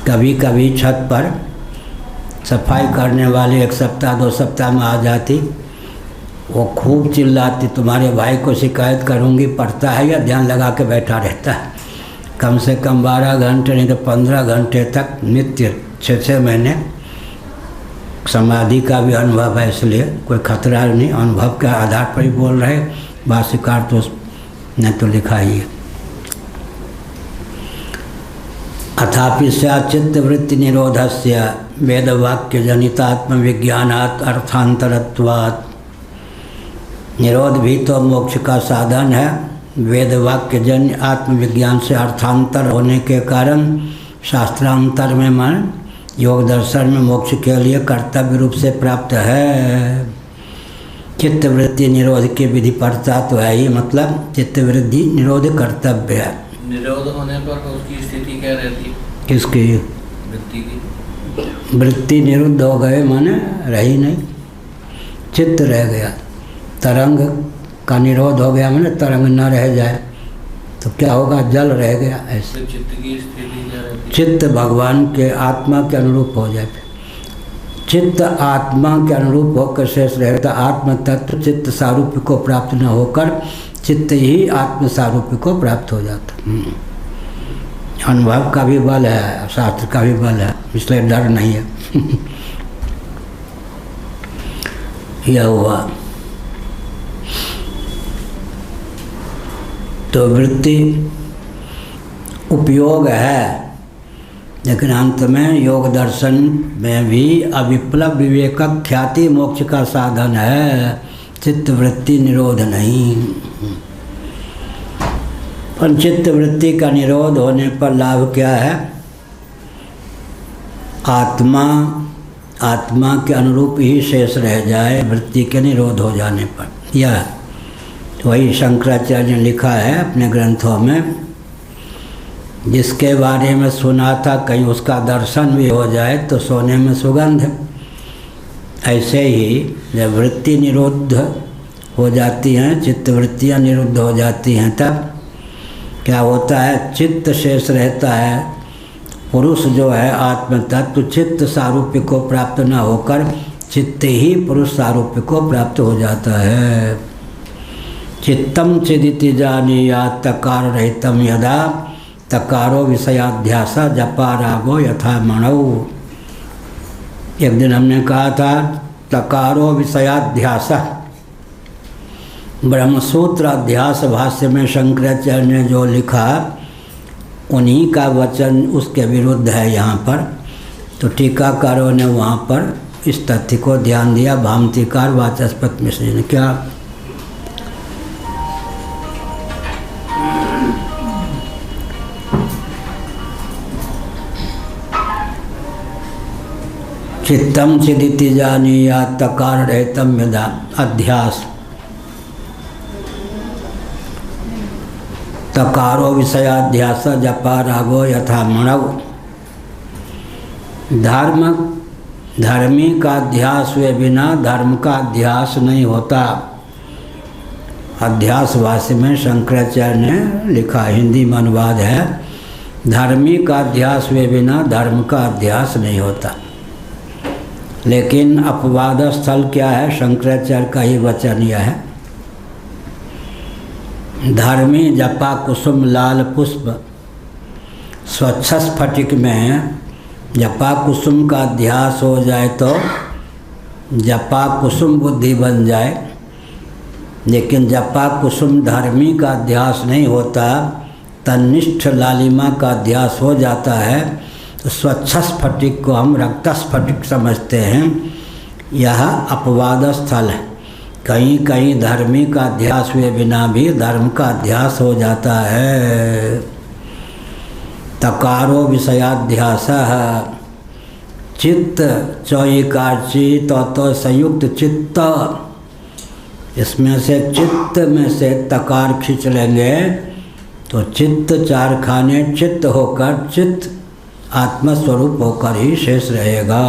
कभी कभी छत पर सफाई करने वाले 1 सप्ताह 2 सप्ताह में आ जाती, वो खूब चिल्लाती, तुम्हारे भाई को शिकायत करूँगी, पढ़ता है या ध्यान लगा के बैठा रहता है। कम से कम 12 घंटे नहीं तो 15 घंटे तक नित्य 6-6 महीने समाधि का भी अनुभव है। इसलिए कोई खतरा नहीं, अनुभव के आधार पर ही बोल रहे, भाष्यकार तो ने तो लिखा ही है। अथापि चित्त वृत्ति निरोधस्य वेदवाक्य जनितात्म विज्ञानात् अर्थांतरत्वात्। निरोध भी तो मोक्ष का साधन है। वेद वाक्य जन्य आत्मविज्ञान से अर्थांतर होने के कारण शास्त्रांतर में मन योग दर्शन में मोक्ष के लिए कर्तव्य रूप से प्राप्त है। चित्त वृत्ति निरोध की विधि पड़ता तो है ही, मतलब चित्त वृत्ति निरोध कर्तव्य है। निरोध होने पर उसकी स्थिति क्या रहती? किसकी? वृत्ति की। वृत्ति निरुद्ध हो गए माने रही नहीं, चित्त रह गया। तरंग का निरोध हो गया, मैंने तरंग न रह जाए तो क्या होगा, जल रह गया। ऐसे चित्त की स्थिति क्या रहती है? चित्त भगवान के आत्मा के अनुरूप हो जाए। चित्त आत्मा के अनुरूप होकर शेष रहता। आत्म तत्व चित्त सारूप्य को प्राप्त न होकर चित्त ही आत्म सारूप्य को प्राप्त हो जाता। अनुभव का भी बल है, शास्त्र का भी बल है, इसलिए डर नहीं है। यह हुआ। तो वृत्ति उपयोग है, लेकिन अंत में योग दर्शन में भी अविप्लव विवेकक ख्याति मोक्ष का साधन है, चित्त वृत्ति निरोध नहीं। पर चित्त वृत्ति का निरोध होने पर लाभ क्या है? आत्मा के अनुरूप ही शेष रह जाए वृत्ति के निरोध हो जाने पर। यह वही शंकराचार्य ने लिखा है अपने ग्रंथों में, जिसके बारे में सुना था कहीं उसका दर्शन भी हो जाए तो सोने में सुगंध। ऐसे ही जब वृत्ति निरुद्ध हो जाती हैं, चित्त वृत्तियाँ निरुद्ध हो जाती हैं, तब क्या होता है? चित्त शेष रहता है। पुरुष जो है आत्म तत्व चित्त सारूप्य को प्राप्त न होकर चित्त ही पुरुष सारूप्य को प्राप्त हो जाता है। चित्तम चिदिति जानीयात् तकार रहितम यदा तकारो विषयाध्यास जपा रागो यथा मणौ। एक दिन हमने कहा था तकारो विषयाध्यास, ब्रह्मसूत्र अध्यास भाष्य में शंकराचार्य ने जो लिखा उन्हीं का वचन उसके विरुद्ध है यहाँ पर। तो टीकाकारों ने वहाँ पर इस तथ्य को ध्यान दिया। भामतीकार वाचस्पत मिश्र ने क्या चित्तम चिदिति जानीयात् तकार रहितम यदा अध्यास तकारो विषयाध्यास जपा रागो यथा मणौ। धर्मी का अध्यास हुए बिना धर्म का अध्यास नहीं होता। अध्यास भाष्य में शंकराचार्य ने लिखा, हिंदी में अनुवाद है, धर्मी का अध्यास हुए बिना धर्म का अध्यास नहीं होता। लेकिन अपवाद स्थल क्या है? शंकराचार्य का ही वचन यह है, धर्मी जपा कुसुम लाल पुष्प स्वच्छ स्फटिक में जपा कुसुम का अध्यास हो जाए तो जपा कुसुम बुद्धि बन जाए। लेकिन जपा कुसुम धर्मी का अध्यास नहीं होता, तन्निष्ठ लालिमा का अध्यास हो जाता है। तो स्वच्छ स्फटिक को हम रक्त स्फटिक समझते हैं। यह अपवाद स्थल है। कहीं कहीं धर्मी का अध्यास हुए बिना भी धर्म का अध्यास हो जाता है। तकारो विषयाध्यास चित्त चौईकारची तो संयुक्त चित्त, इसमें से चित्त में से तकार खींच लेंगे तो चित्त चार खाने चित्त होकर चित्त आत्मस्वरूप होकर ही शेष रहेगा।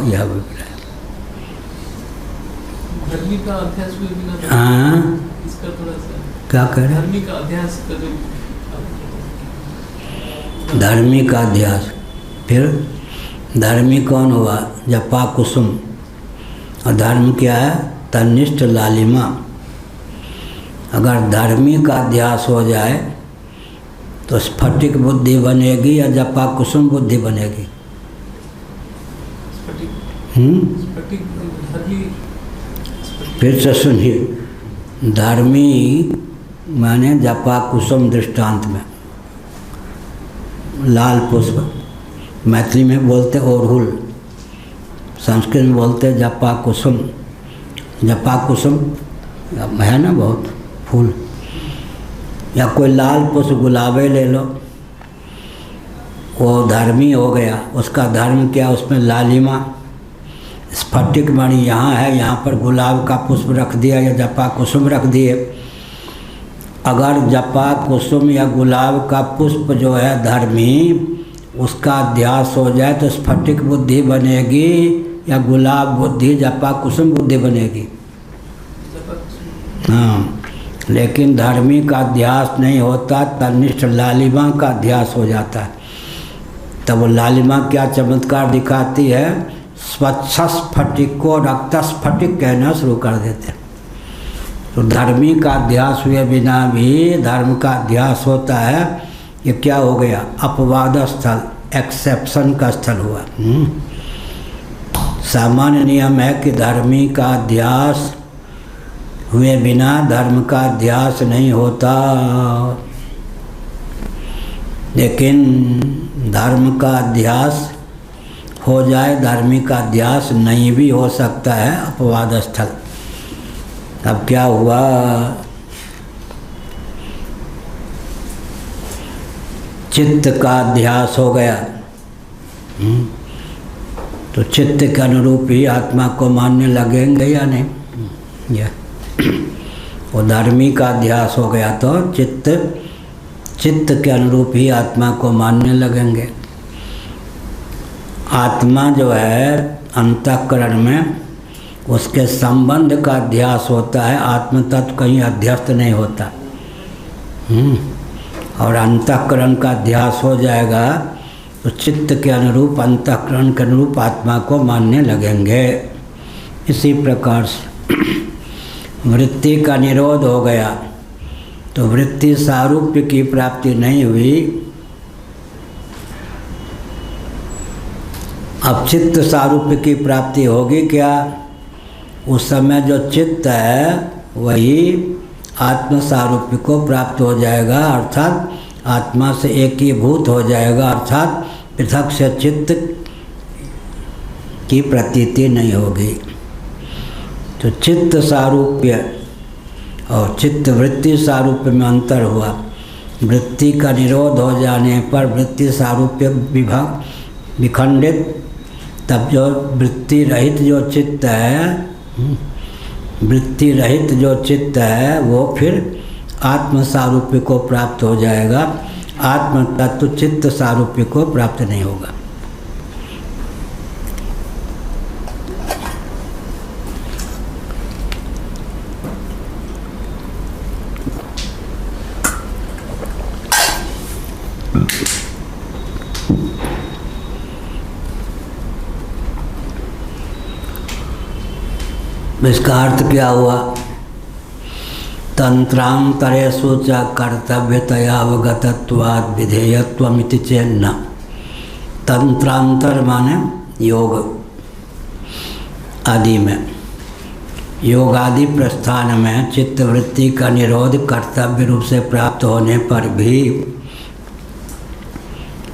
यह अभिप्राय। धर्मी का अध्यास हुए बिना, हाँ इसका थोड़ा सा क्या कह रहे? धर्मी का अध्यास का जो धर्मी का अध्यास, फिर धर्मी कौन हुआ? जपा कुसुम। और धर्म क्या है? तन्निष्ठ लालिमा। अगर धर्मी का अध्यास हो जाए तो स्फटिक बुद्धि बनेगी या जपा कुसुम बुद्धि बनेगी? फिर से सुनिए, धर्मी माने जपा कुसुम दृष्टांत में लाल पुष्प, मैथिली में बोलते ओरहुल, संस्कृत में बोलते जपा कुसुम। जपा कुसुम है ना बहुत फूल, या कोई लाल पुष्प गुलाबे ले लो, वो धर्मी हो गया। उसका धर्म क्या? उसमें लालिमा स्फटिक मणि यहाँ है, यहाँ पर गुलाब का पुष्प रख दिया या जपा कुसुम रख दिए। अगर जपा कुसुम या गुलाब का पुष्प जो है धर्मी, उसका अध्यास हो जाए तो स्फटिक बुद्धि बनेगी या गुलाब बुद्धि जपा कुसुम बुद्धि बनेगी? हाँ, लेकिन धर्मी का अध्यास नहीं होता, तनिष्ठ लालिमा का अध्यास हो जाता है। तब वो लालिमा क्या चमत्कार दिखाती है, स्वच्छ स्फटिक को रक्त स्फटिक कहना शुरू कर देते हैं। तो धर्मी का अध्यास हुए बिना भी धर्म का अध्यास होता है। ये क्या हो गया, अपवाद स्थल, एक्सेप्शन का स्थल हुआ। सामान्य नियम है कि धर्मी का अध्यास हुए बिना धर्म का अध्यास नहीं होता, लेकिन धर्म का अध्यास हो जाए, धर्मी का अध्यास नहीं भी हो सकता है, अपवाद स्थल। अब क्या हुआ, चित्त का अध्यास हो गया। तो चित्त के अनुरूप ही आत्मा को मानने लगेंगे या नहीं। वो धर्मी का अध्यास हो गया तो चित्त के अनुरूप ही आत्मा को मानने लगेंगे। आत्मा जो है अंतःकरण में उसके संबंध का अध्यास होता है, आत्म तत्व कहीं अध्यस्त नहीं होता। और अंतःकरण का अध्यास हो जाएगा तो चित्त के अनुरूप, अंतःकरण के अनुरूप आत्मा को मानने लगेंगे। इसी प्रकार से वृत्ति का निरोध हो गया तो वृत्ति सारूप्य की प्राप्ति नहीं हुई। अब चित्त सारूप्य की प्राप्ति होगी क्या, उस समय जो चित्त है वही आत्म सारूप्य को प्राप्त हो जाएगा, अर्थात आत्मा से एकीभूत हो जाएगा, अर्थात पृथक से चित्त की प्रतीति नहीं होगी। तो चित्त सारूप्य और चित्त वृत्ति सारूप्य में अंतर हुआ। वृत्ति का निरोध हो जाने पर वृत्ति सारूप्य विखंडित, तब जो वृत्ति रहित जो चित्त है, वृत्ति रहित जो चित्त है वो फिर आत्म सारूप्य को प्राप्त हो जाएगा। आत्म तत्व चित्त सारूप्य को प्राप्त नहीं होगा। इसका अर्थ क्या हुआ, तंत्रांतरेषु च कर्तव्यतयावगतत्वाद् विधेयत्वमिति चेन्न। तंत्रांतर माने योग आदि में, योग आदि प्रस्थान में चित्तवृत्ति का निरोध कर्तव्य रूप से प्राप्त होने पर भी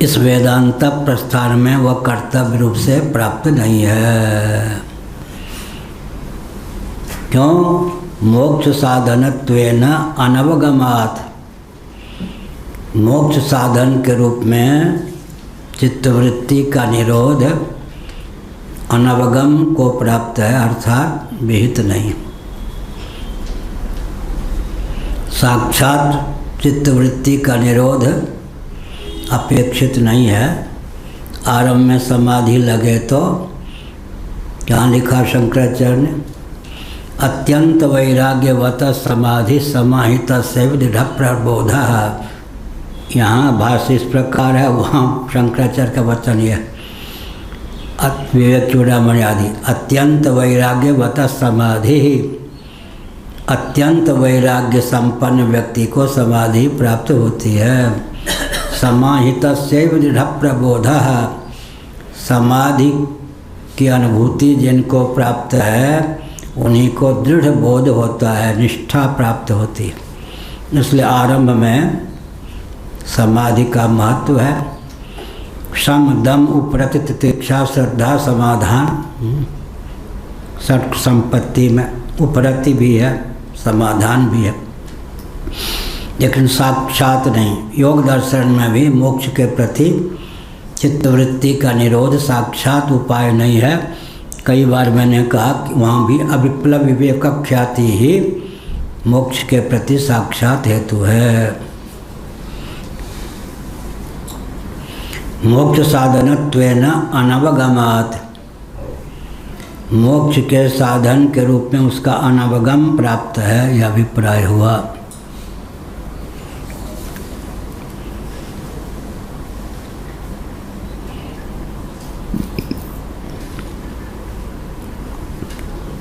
इस वेदांत प्रस्थान में वह कर्तव्य रूप से प्राप्त नहीं है। क्यों, मोक्ष साधनत्वेन अनवगमात्, मोक्ष साधन के रूप में चित्तवृत्ति का निरोध अनवगम को प्राप्त है, अर्थात विहित नहीं। साक्षात चित्तवृत्ति का निरोध अपेक्षित नहीं है। आरंभ में समाधि लगे तो क्या लिखा शंकराचार्य ने, अत्यंत वैराग्यवत समाधि समाहित से दृढ़ प्रबोध। यहाँ भाष्य इस प्रकार है, वहाँ शंकराचार्य का वचन यह, विवेक चूड़ामणि आदि, अत्यंत वैराग्यवत समाधि, अत्यंत वैराग्य संपन्न व्यक्ति को समाधि प्राप्त होती है। समाहित से दृढ़ प्रबोध, समाधि की अनुभूति जिनको प्राप्त है उन्हीं को दृढ़ बोध होता है, निष्ठा प्राप्त होती है। इसलिए आरंभ में समाधि का महत्व है। सम दम उपरति तितिक्षा श्रद्धा समाधान, षट संपत्ति में उपरति भी है, समाधान भी है, लेकिन साक्षात नहीं। योग दर्शन में भी मोक्ष के प्रति चित्तवृत्ति का निरोध साक्षात उपाय नहीं है। कई बार मैंने कहा कि वहाँ भी अविप्लव विवेक ख्याति ही मोक्ष के प्रति साक्षात हेतु है। मोक्ष साधनत्वेन अनवगमात्, मोक्ष के साधन के रूप में उसका अनवगम प्राप्त है, यह अभिप्राय हुआ।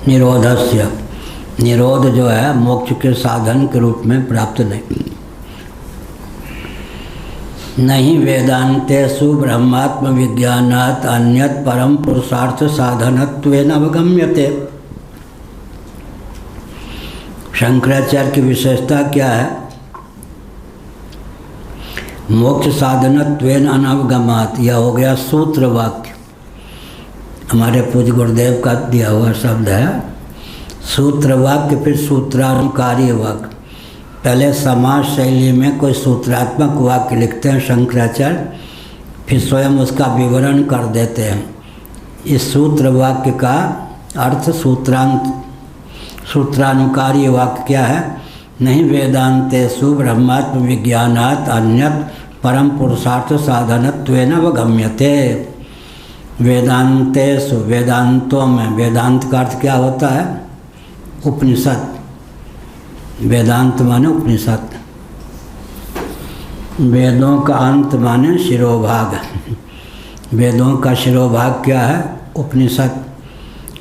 निरोधस्य, निरोध जो है मोक्ष के साधन के रूप में प्राप्त नहीं वेदांतेषु ब्रह्मात्म विज्ञानात् अन्यत् परम पुरुषार्थ साधनत्वेन अवगम्यते। शंकराचार्य की विशेषता क्या है? मोक्ष साधनत्वेन अनवगमात्, यह हो गया सूत्र वाक्य, हमारे पूज्य गुरुदेव का दिया हुआ शब्द है सूत्र वाक्य। फिर सूत्रानुकारी वाक्य, पहले समाज शैली में कोई सूत्रात्मक वाक्य लिखते हैं शंकराचार्य, फिर स्वयं उसका विवरण कर देते हैं। इस सूत्र वाक्य का अर्थ सूत्रानुकारी वाक्य क्या है? नहीं वेदांतेषु ब्रह्मात्म विज्ञानात् अन्यत् परम पुरुषार्थ साधनत्वेन अवगम्यते। वेदांतेषु, वेदांतों में, वेदांत का अर्थ क्या होता है? उपनिषद। वेदांत माने उपनिषद, वेदों का अंत माने शिरोभाग। वेदों का शिरोभाग क्या है? उपनिषद।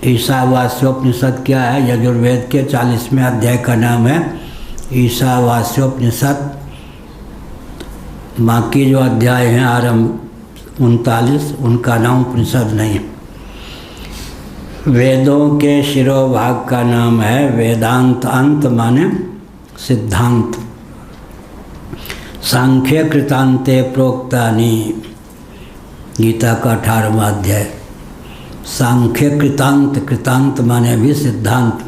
ईशावास्योपनिषद क्या है? यजुर्वेद के 40वें अध्याय का नाम है ईशावास्योपनिषद। बाकी जो अध्याय हैं आरंभ 39, उनका नाम उपनिषद नहीं है। वेदों के शिरोभाग का नाम है वेदांत। अंत माने सिद्धांत। सांख्य कृतांते प्रोक्तानि, गीता का 18वां अध्याय। सांख्य कृतांत, कृतांत माने भी सिद्धांत,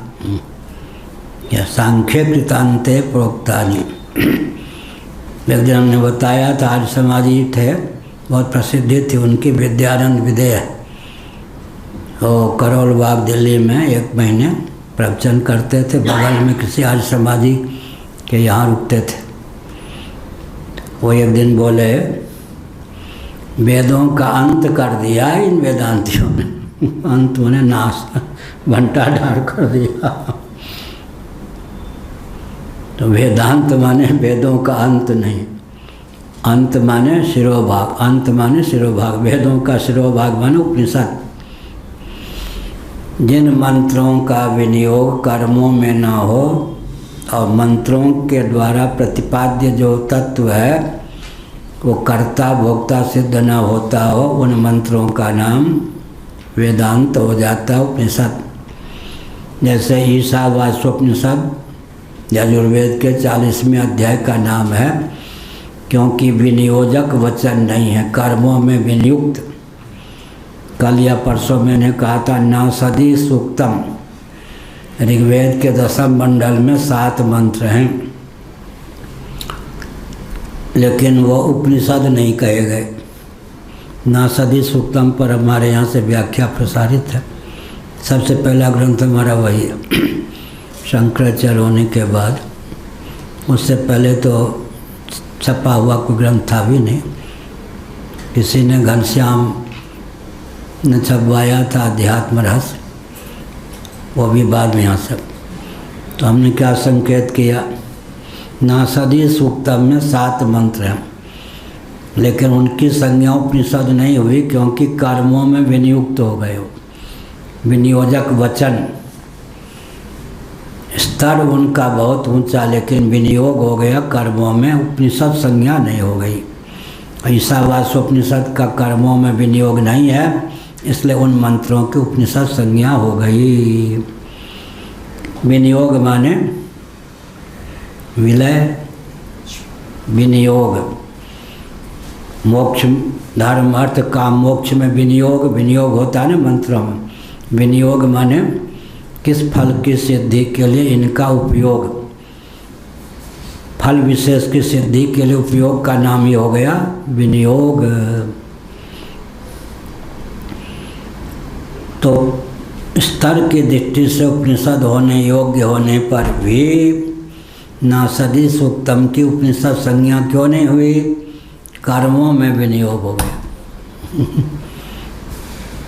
या सांख्य कृतांते प्रोक्तानि। एक दिन हमने बताया था, आर्य समाजी थे, बहुत प्रसिद्धि थी उनकी, विद्यानंद विदेह। वो करोल बाग दिल्ली में 1 महीने प्रवचन करते थे, बगल में किसी आर्य समाजी के यहाँ रुकते थे। वो एक दिन बोले, वेदों का अंत कर दिया इन वेदांतियों ने। अंत उन्हें नाश, घंटा ढार कर दिया। तो वेदांत माने वेदों का अंत नहीं, अंत माने शिरोभाग। अंत माने शिरोभाग, वेदों का शिरोभाग माने उपनिषद। जिन मंत्रों का विनियोग कर्मों में न हो और मंत्रों के द्वारा प्रतिपाद्य जो तत्व है वो कर्ता भोक्ता सिद्ध न होता हो, उन मंत्रों का नाम वेदांत हो जाता है, उपनिषद। जैसे ईशावास्योपनिषद यजुर्वेद के 40वें अध्याय का नाम है, क्योंकि विनियोजक वचन नहीं है, कर्मों में विनियुक्त। कल या परसों मैंने कहा था नासदी सूक्तम, ऋग्वेद के 10वें मंडल में 7 मंत्र हैं, लेकिन वो उपनिषद नहीं कहे गए। नासदी सूक्तम पर हमारे यहाँ से व्याख्या प्रसारित है। सबसे पहला ग्रंथ हमारा वही है, शंकराचार्य होने के बाद। उससे पहले तो छपा हुआ कोई ग्रंथ था भी नहीं, किसी ने घनश्याम ने छपवाया था अध्यात्म रहस्य, वो भी बाद में यहाँ सब। तो हमने क्या संकेत किया, नासदी सूक्तम में 7 मंत्र हैं, लेकिन उनकी संज्ञा उपनिषद नहीं हुई, क्योंकि कर्मों में विनियुक्त हो गए हो। विनियोजक वचन, स्तर उनका बहुत ऊंचा, लेकिन विनियोग हो गया कर्मों में, उपनिषद संज्ञा नहीं हो गई। ईशावास्योपनिषद का कर्मों में विनियोग नहीं है, इसलिए उन मंत्रों की उपनिषद संज्ञा हो गई। विनियोग माने विलय, विनियोग। मोक्ष, धर्म, अर्थ, काम, मोक्ष में विनियोग, विनियोग होता है ना मंत्रों में। विनियोग माने किस फल की सिद्धि के लिए इनका उपयोग, फल विशेष की सिद्धि के लिए उपयोग का नाम ही हो गया विनियोग। तो स्तर की दृष्टि से उपनिषद होने योग्य होने पर भी नासदी सूक्तम की उपनिषद संज्ञा क्यों नहीं हुई? कर्मों में विनियोग हो गया।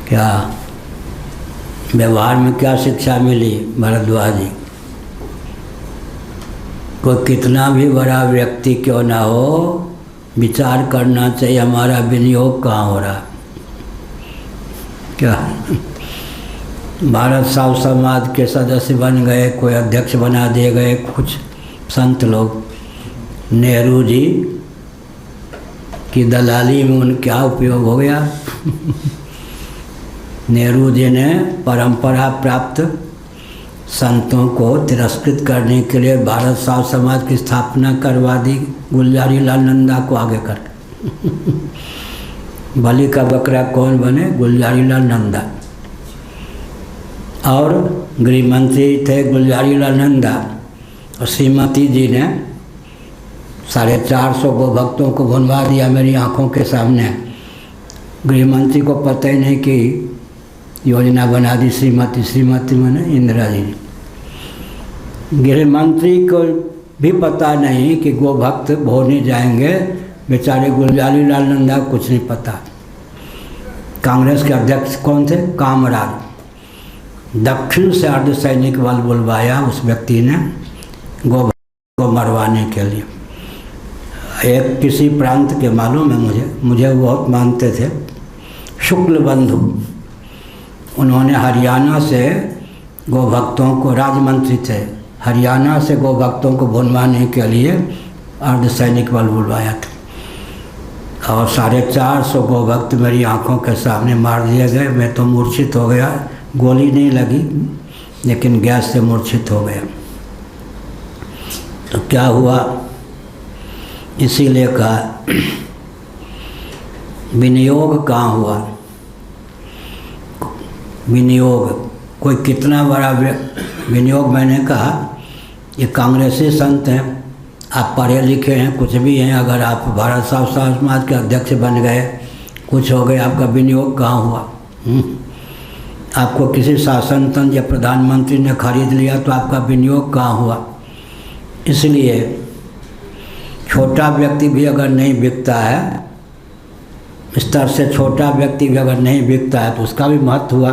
क्या व्यवहार में क्या शिक्षा मिली भरद्वाज जी? कोई कितना भी बड़ा व्यक्ति क्यों ना हो, विचार करना चाहिए हमारा विनियोग कहाँ हो रहा है। क्या भारत साव समाज के सदस्य बन गए, कोई अध्यक्ष बना दिए गए कुछ संत लोग। नेहरू जी की दलाली में उन क्या उपयोग हो गया। नेहरू जी ने परंपरा प्राप्त संतों को तिरस्कृत करने के लिए भारत साव समाज की स्थापना करवा दी, गुलजारी लाल नंदा को आगे कर। बलि का बकरा कौन बने? गुलजारी लाल नंदा। और गृह मंत्री थे गुलजारी लाल नंदा, और श्रीमती जी ने 450 गो भक्तों को भुनवा दिया मेरी आंखों के सामने। गृह मंत्री को पता ही नहीं कि योजना बना दी श्रीमती मैंने इंदिरा जी ने। गृह मंत्री को भी पता नहीं कि गो भक्त भोने जाएंगे, बेचारे गुलजारी लाल नंदा कुछ नहीं पता। कांग्रेस के अध्यक्ष कौन थे? कामराज। दक्षिण से अर्धसैनिक बल बुलवाया उस व्यक्ति ने गो भक्त को मरवाने के लिए। एक किसी प्रांत के मालूम है मुझे बहुत मानते थे, शुक्ल बंधु। उन्होंने हरियाणा से गो भक्तों को, राजमंत्री थे, हरियाणा से गो भक्तों को भुनवाने के लिए अर्धसैनिक बल बुलवाया था। और 450 गो भक्त मेरी आंखों के सामने मार दिए गए। मैं तो मूर्छित हो गया, गोली नहीं लगी लेकिन गैस से मूर्छित हो गया। तो क्या हुआ? इसीलिए कहा विनियोग कहाँ हुआ? विनियोग कोई कितना बड़ा विनियोग। मैंने कहा ये कांग्रेसी संत हैं, आप पढ़े लिखे हैं, कुछ भी हैं, अगर आप भारत साव समाज के अध्यक्ष बन गए, कुछ हो गए, आपका विनियोग कहाँ हुआ? आपको किसी शासन तंत्र या प्रधानमंत्री ने खरीद लिया तो आपका विनियोग कहाँ हुआ? इसलिए छोटा व्यक्ति भी अगर नहीं बिकता है, स्तर से छोटा व्यक्ति भी अगर नहीं बिकता है तो उसका भी महत्व हुआ।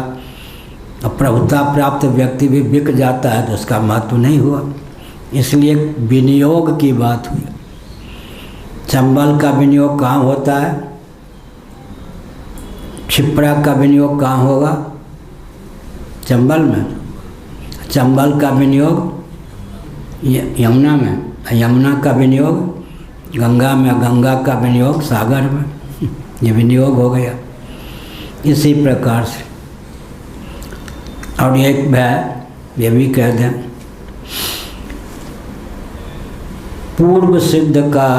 और प्रभुता प्राप्त व्यक्ति भी बिक जाता है तो उसका महत्व नहीं हुआ। इसलिए विनियोग की बात हुई। चंबल का विनियोग कहाँ होता है? छिपरा का विनियोग कहाँ होगा? चंबल में। चंबल का विनियोग यमुना में, यमुना का विनियोग गंगा में, गंगा का विनियोग सागर में। ये विनियोग हो गया। इसी प्रकार से और एक ये भी कह दें, पूर्व सिद्ध का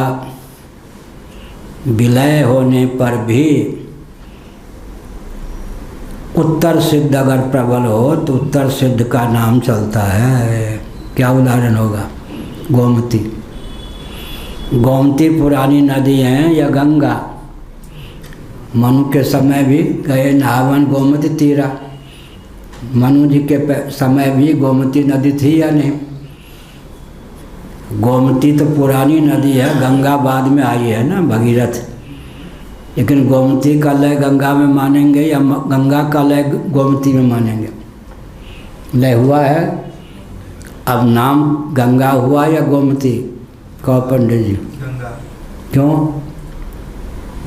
विलय होने पर भी उत्तर सिद्ध अगर प्रबल हो तो उत्तर सिद्ध का नाम चलता है। क्या उदाहरण होगा? गोमती। गोमती पुरानी नदी है या गंगा? मनु के समय भी गए नहावन गोमती तीरा। मनु जी के समय भी गोमती नदी थी या नहीं? गोमती तो पुरानी नदी है, गंगा बाद में आई है ना, भगीरथ। लेकिन गोमती का लय गंगा में मानेंगे या गंगा का लय गोमती में मानेंगे? लय हुआ है, अब नाम गंगा हुआ या गोमती? कहो पंडित जी। गंगा। क्यों?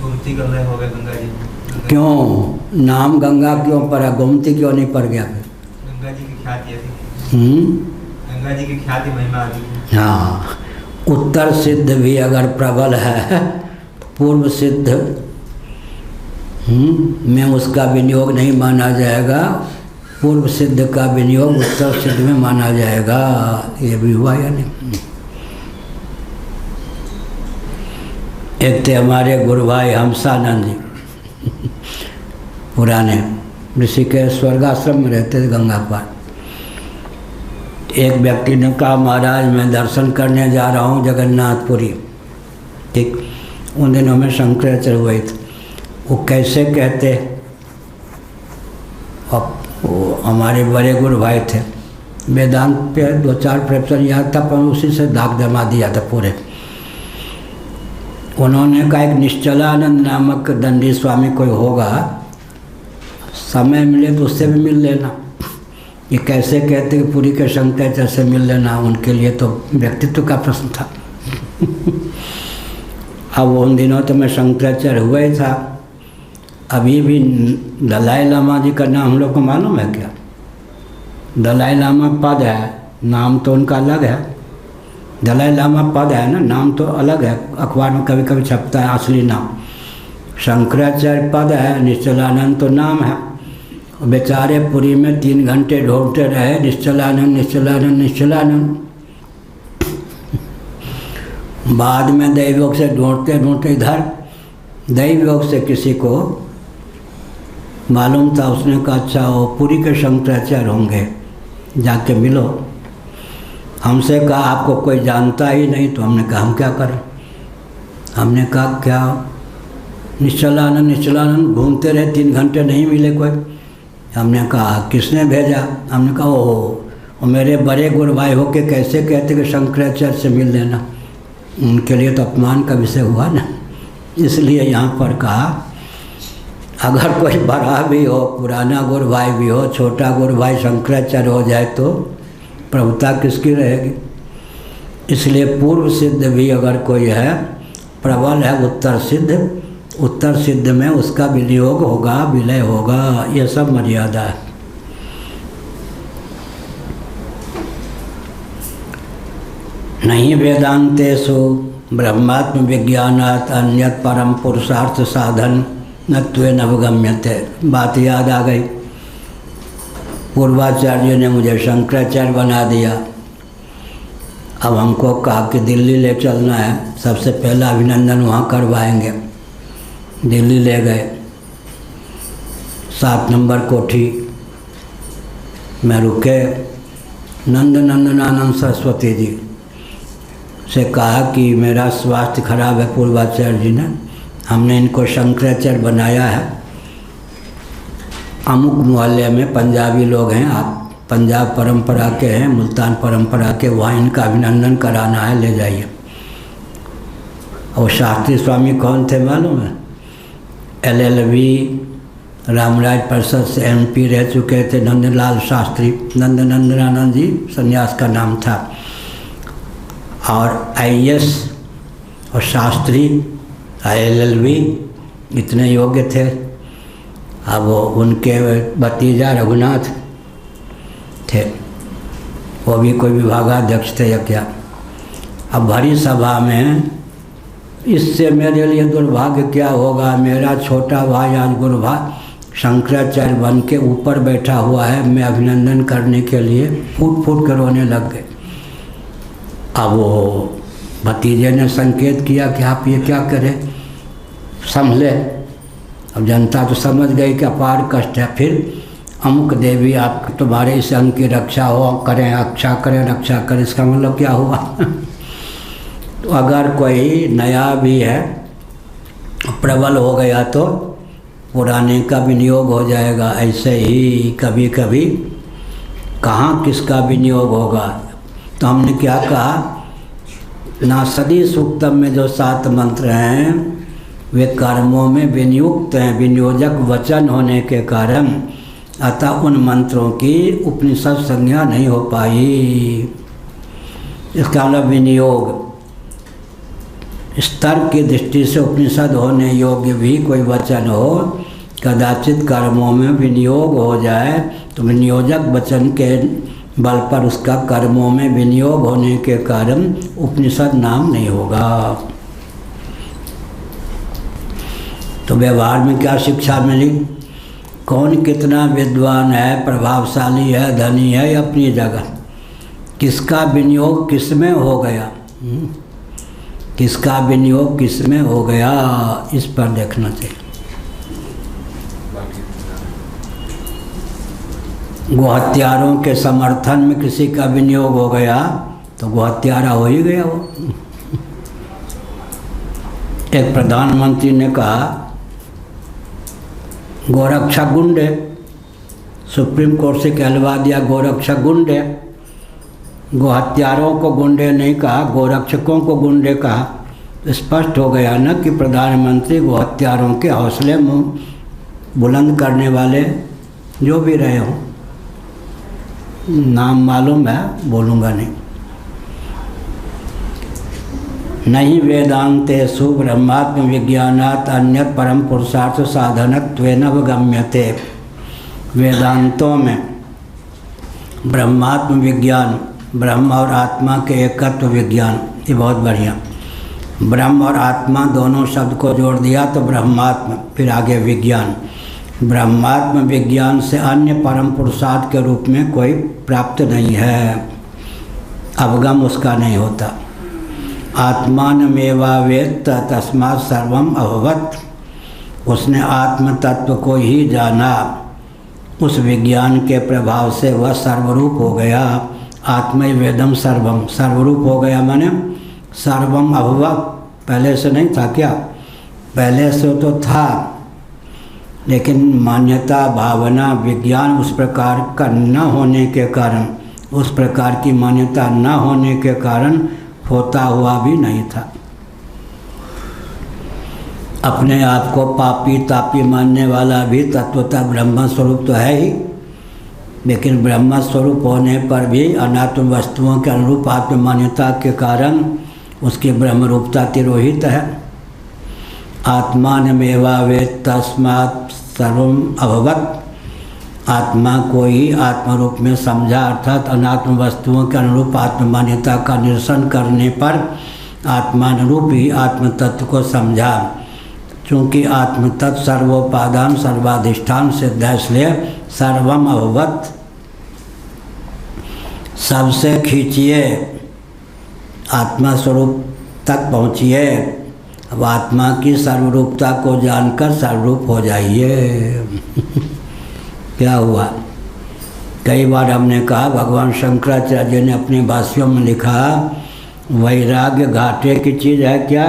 गोमती का लय हो गया गंगा जी। क्यों नाम गंगा क्यों पड़ा, गोमती क्यों नहीं पड़ गया फिर? गंगा जी की ख्याति है। गंगा जी की ख्याति महिमा अधिक। हाँ, उत्तर सिद्ध भी अगर प्रबल है, पूर्व सिद्ध में उसका विनियोग नहीं माना जाएगा, पूर्व सिद्ध का विनियोग उत्तर सिद्ध में माना जाएगा। ये भी हुआ या नहीं? एक थे हमारे गुरु भाई हमसानंद जी, पुराने ऋषिकेश स्वर्गाश्रम में रहते थे गंगा पार। एक व्यक्ति ने कहा महाराज मैं दर्शन करने जा रहा हूँ जगन्नाथपुरी। ठीक, उन दिनों में शंकराचार्य हुए थे। वो कैसे कहते, और वो हमारे बड़े गुरु भाई थे, वेदांत पे 2-4 प्रोफेसर याद था, पर उसी से दाग जमा दिया था पूरे। उन्होंने कहा एक निश्चलानंद नामक दंडी स्वामी कोई होगा, समय मिले तो उससे भी मिल लेना। ये कैसे कहते कि पूरी के शंकराचार्य से मिल लेना, उनके लिए तो व्यक्तित्व का प्रश्न था। अब उन दिनों तो मैं शंकराचार्य हुआ ही था। अभी भी दलाई लामा जी का नाम हम लोग को मालूम है क्या? दलाई लामा पद है, नाम तो उनका अलग है। दलाई लामा पद है ना, नाम तो अलग है, अखबार में कभी कभी छपता है असली नाम। शंकराचार्य पद है, निश्चलानंद तो नाम है। बेचारे पुरी में 3 घंटे ढूंढते रहे, निश्चलानंद निश्चलानंद निश्चलानंद। बाद में दैवयोग से ढूंढते ढूंढते इधर दैवयोग से किसी को मालूम था, उसने कहा अच्छा वो पुरी के शंकराचार्य होंगे, जाके मिलो। हमसे कहा आपको कोई जानता ही नहीं, तो हमने कहा हम क्या करें। हमने कहा क्या निश्चलानंद निश्चलानंद घूमते रहे, 3 घंटे नहीं मिले कोई। हमने कहा किसने भेजा। हमने कहा वो मेरे बड़े गुरु भाई होके कैसे कहते कि शंकराचार्य से मिल लेना, उनके लिए तो अपमान का विषय हुआ ना। इसलिए यहाँ पर कहा अगर कोई बड़ा भी हो, पुराना गुरु भाई भी हो, छोटा गुरु भाई शंकराचार्य हो जाए तो प्रभुता किसकी रहेगी। इसलिए पूर्व सिद्ध भी अगर कोई है, प्रबल है उत्तर सिद्ध, उत्तर सिद्ध में उसका विनियोग होगा, विलय होगा, ये सब मर्यादा है। नहीं वेदांतेषु ब्रह्मात्म विज्ञानात् अन्यत परम पुरुषार्थ साधन नत्वेन अवगम्यते। बात याद आ गई, पूर्वाचार्य ने मुझे शंकराचार्य बना दिया। अब हमको कहा कि दिल्ली ले चलना है, सबसे पहला अभिनंदन वहाँ करवाएंगे। दिल्ली ले गए, 7 नंबर कोठी में रुके। नंदनानंद सरस्वती जी से कहा कि मेरा स्वास्थ्य खराब है, पूर्वाचार्य जी ने, हमने इनको शंकराचार्य बनाया है। अमुक मोहल्ले में पंजाबी लोग हैं, आप पंजाब परंपरा के हैं, मुल्तान परंपरा के, वहाँ इनका अभिनंदन कराना है, ले जाइए। और शास्त्री स्वामी कौन थे मालूम है? LLB रामराज परिषद से MP रह चुके थे, नंदलाल शास्त्री, नंदनानंद जी संन्यास का नाम था। और IAS और शास्त्री LLB इतने योग्य थे। अब वो उनके भतीजा रघुनाथ थे, वो भी कोई विभागाध्यक्ष थे या क्या। अब भरी सभा में इससे मेरे लिए दुर्भाग्य क्या होगा, मेरा छोटा भाई आज शंकराचार्य बन के ऊपर बैठा हुआ है, मैं अभिनंदन करने के लिए फूट फूट कर रोने लग गए। अब वो भतीजे ने संकेत किया कि आप ये क्या करें, संभले। अब जनता तो समझ गई कि अपार कष्ट है। फिर अमुक देवी आप तुम्हारे इस अंग की रक्षा हो, करें रक्षा करें रक्षा करें, इसका मतलब क्या हुआ। तो अगर कोई नया भी है, प्रबल हो गया तो पुराने का विनियोग हो जाएगा। ऐसे ही कभी कभी कहाँ किसका विनियोग होगा। तो हमने क्या कहा, नासदी सूक्तम में जो 7 मंत्र हैं वे कर्मों में विनियुक्त हैं, विनियोजक वचन होने के कारण, अतः उन मंत्रों की उपनिषद संज्ञा नहीं हो पाई। इसका मतलब विनियोग स्तर की दृष्टि से उपनिषद होने योग्य भी कोई वचन हो, कदाचित कर्मों में विनियोग हो जाए तो विनियोजक वचन के बल पर उसका कर्मों में विनियोग होने के कारण उपनिषद नाम नहीं होगा। तो व्यवहार में क्या शिक्षा मिली, कौन कितना विद्वान है, प्रभावशाली है, धनी है, अपनी जगह, किसका विनियोग किस में हो गया, किसका विनियोग किस में हो गया, इस पर देखना चाहिए। गोहत्यारों के समर्थन में किसी का विनियोग हो गया तो गोहत्यारा हो ही गया वो। एक प्रधानमंत्री ने कहा गोरक्षा गुंडे, सुप्रीम कोर्ट से कहलवा दिया गोरक्षा गुंडे। गोहत्यारों को गुंडे नहीं कहा, गोरक्षकों को गुंडे कहा। स्पष्ट हो गया ना कि प्रधानमंत्री गोहत्यारों के हौसले बुलंद करने वाले जो भी रहे हों, नाम मालूम है, बोलूँगा नहीं। नहीं वेदांतेषु ब्रह्मात्म विज्ञानात् अन्यत परम पुरुषार्थ साधनत्वेन अवगम्यते। वेदांतों में ब्रह्मात्म विज्ञान, ब्रह्म और आत्मा के एकत्व विज्ञान, ये बहुत बढ़िया। ब्रह्म और आत्मा दोनों शब्द को जोड़ दिया तो ब्रह्मात्म, फिर आगे विज्ञान। ब्रह्मात्म विज्ञान से अन्य परम पुरुषार्थ के रूप में कोई प्राप्त नहीं है, अवगम उसका नहीं होता। आत्मानमेवावेत्त तस्मात् सर्वम अभवत्, उसने आत्म तत्व को ही जाना, उस विज्ञान के प्रभाव से वह सर्वरूप हो गया। आत्मैवेदम सर्वम, सर्वरूप हो गया माने सर्वम अभवत्, पहले से नहीं था क्या? पहले से तो था, लेकिन मान्यता, भावना, विज्ञान उस प्रकार का न होने के कारण, उस प्रकार की मान्यता न होने के कारण होता हुआ भी नहीं था। अपने आप को पापी तापी मानने वाला भी तत्वतः ब्रह्म स्वरूप तो है ही, लेकिन ब्रह्म स्वरूप होने पर भी अनात्म वस्तुओं के अनुरूप आत्म मान्यता के कारण उसकी ब्रह्मरूपता तिरोहित है। आत्मानमेवावेत्त तस्मात् सर्वम अभवत्, आत्मा को ही आत्मरूप में समझा, अर्थात अनात्म वस्तुओं के अनुरूप आत्म मान्यता का निरसन करने पर आत्मानुरूप ही आत्म तत्व को समझा। चूँकि आत्म तत्व सर्वोपादान सर्वाधिष्ठान सिद्ध है, इसलिए सर्वम अभवत्, सबसे खींचिए, आत्मा स्वरूप तक पहुँचिए। अब आत्मा की सर्वरूपता को जानकर सर्वरूप हो जाइए। क्या हुआ? कई बार हमने कहा, भगवान शंकराचार्य ने अपनी भाष्यों में लिखा, वैराग्य घाटे की चीज़ है क्या?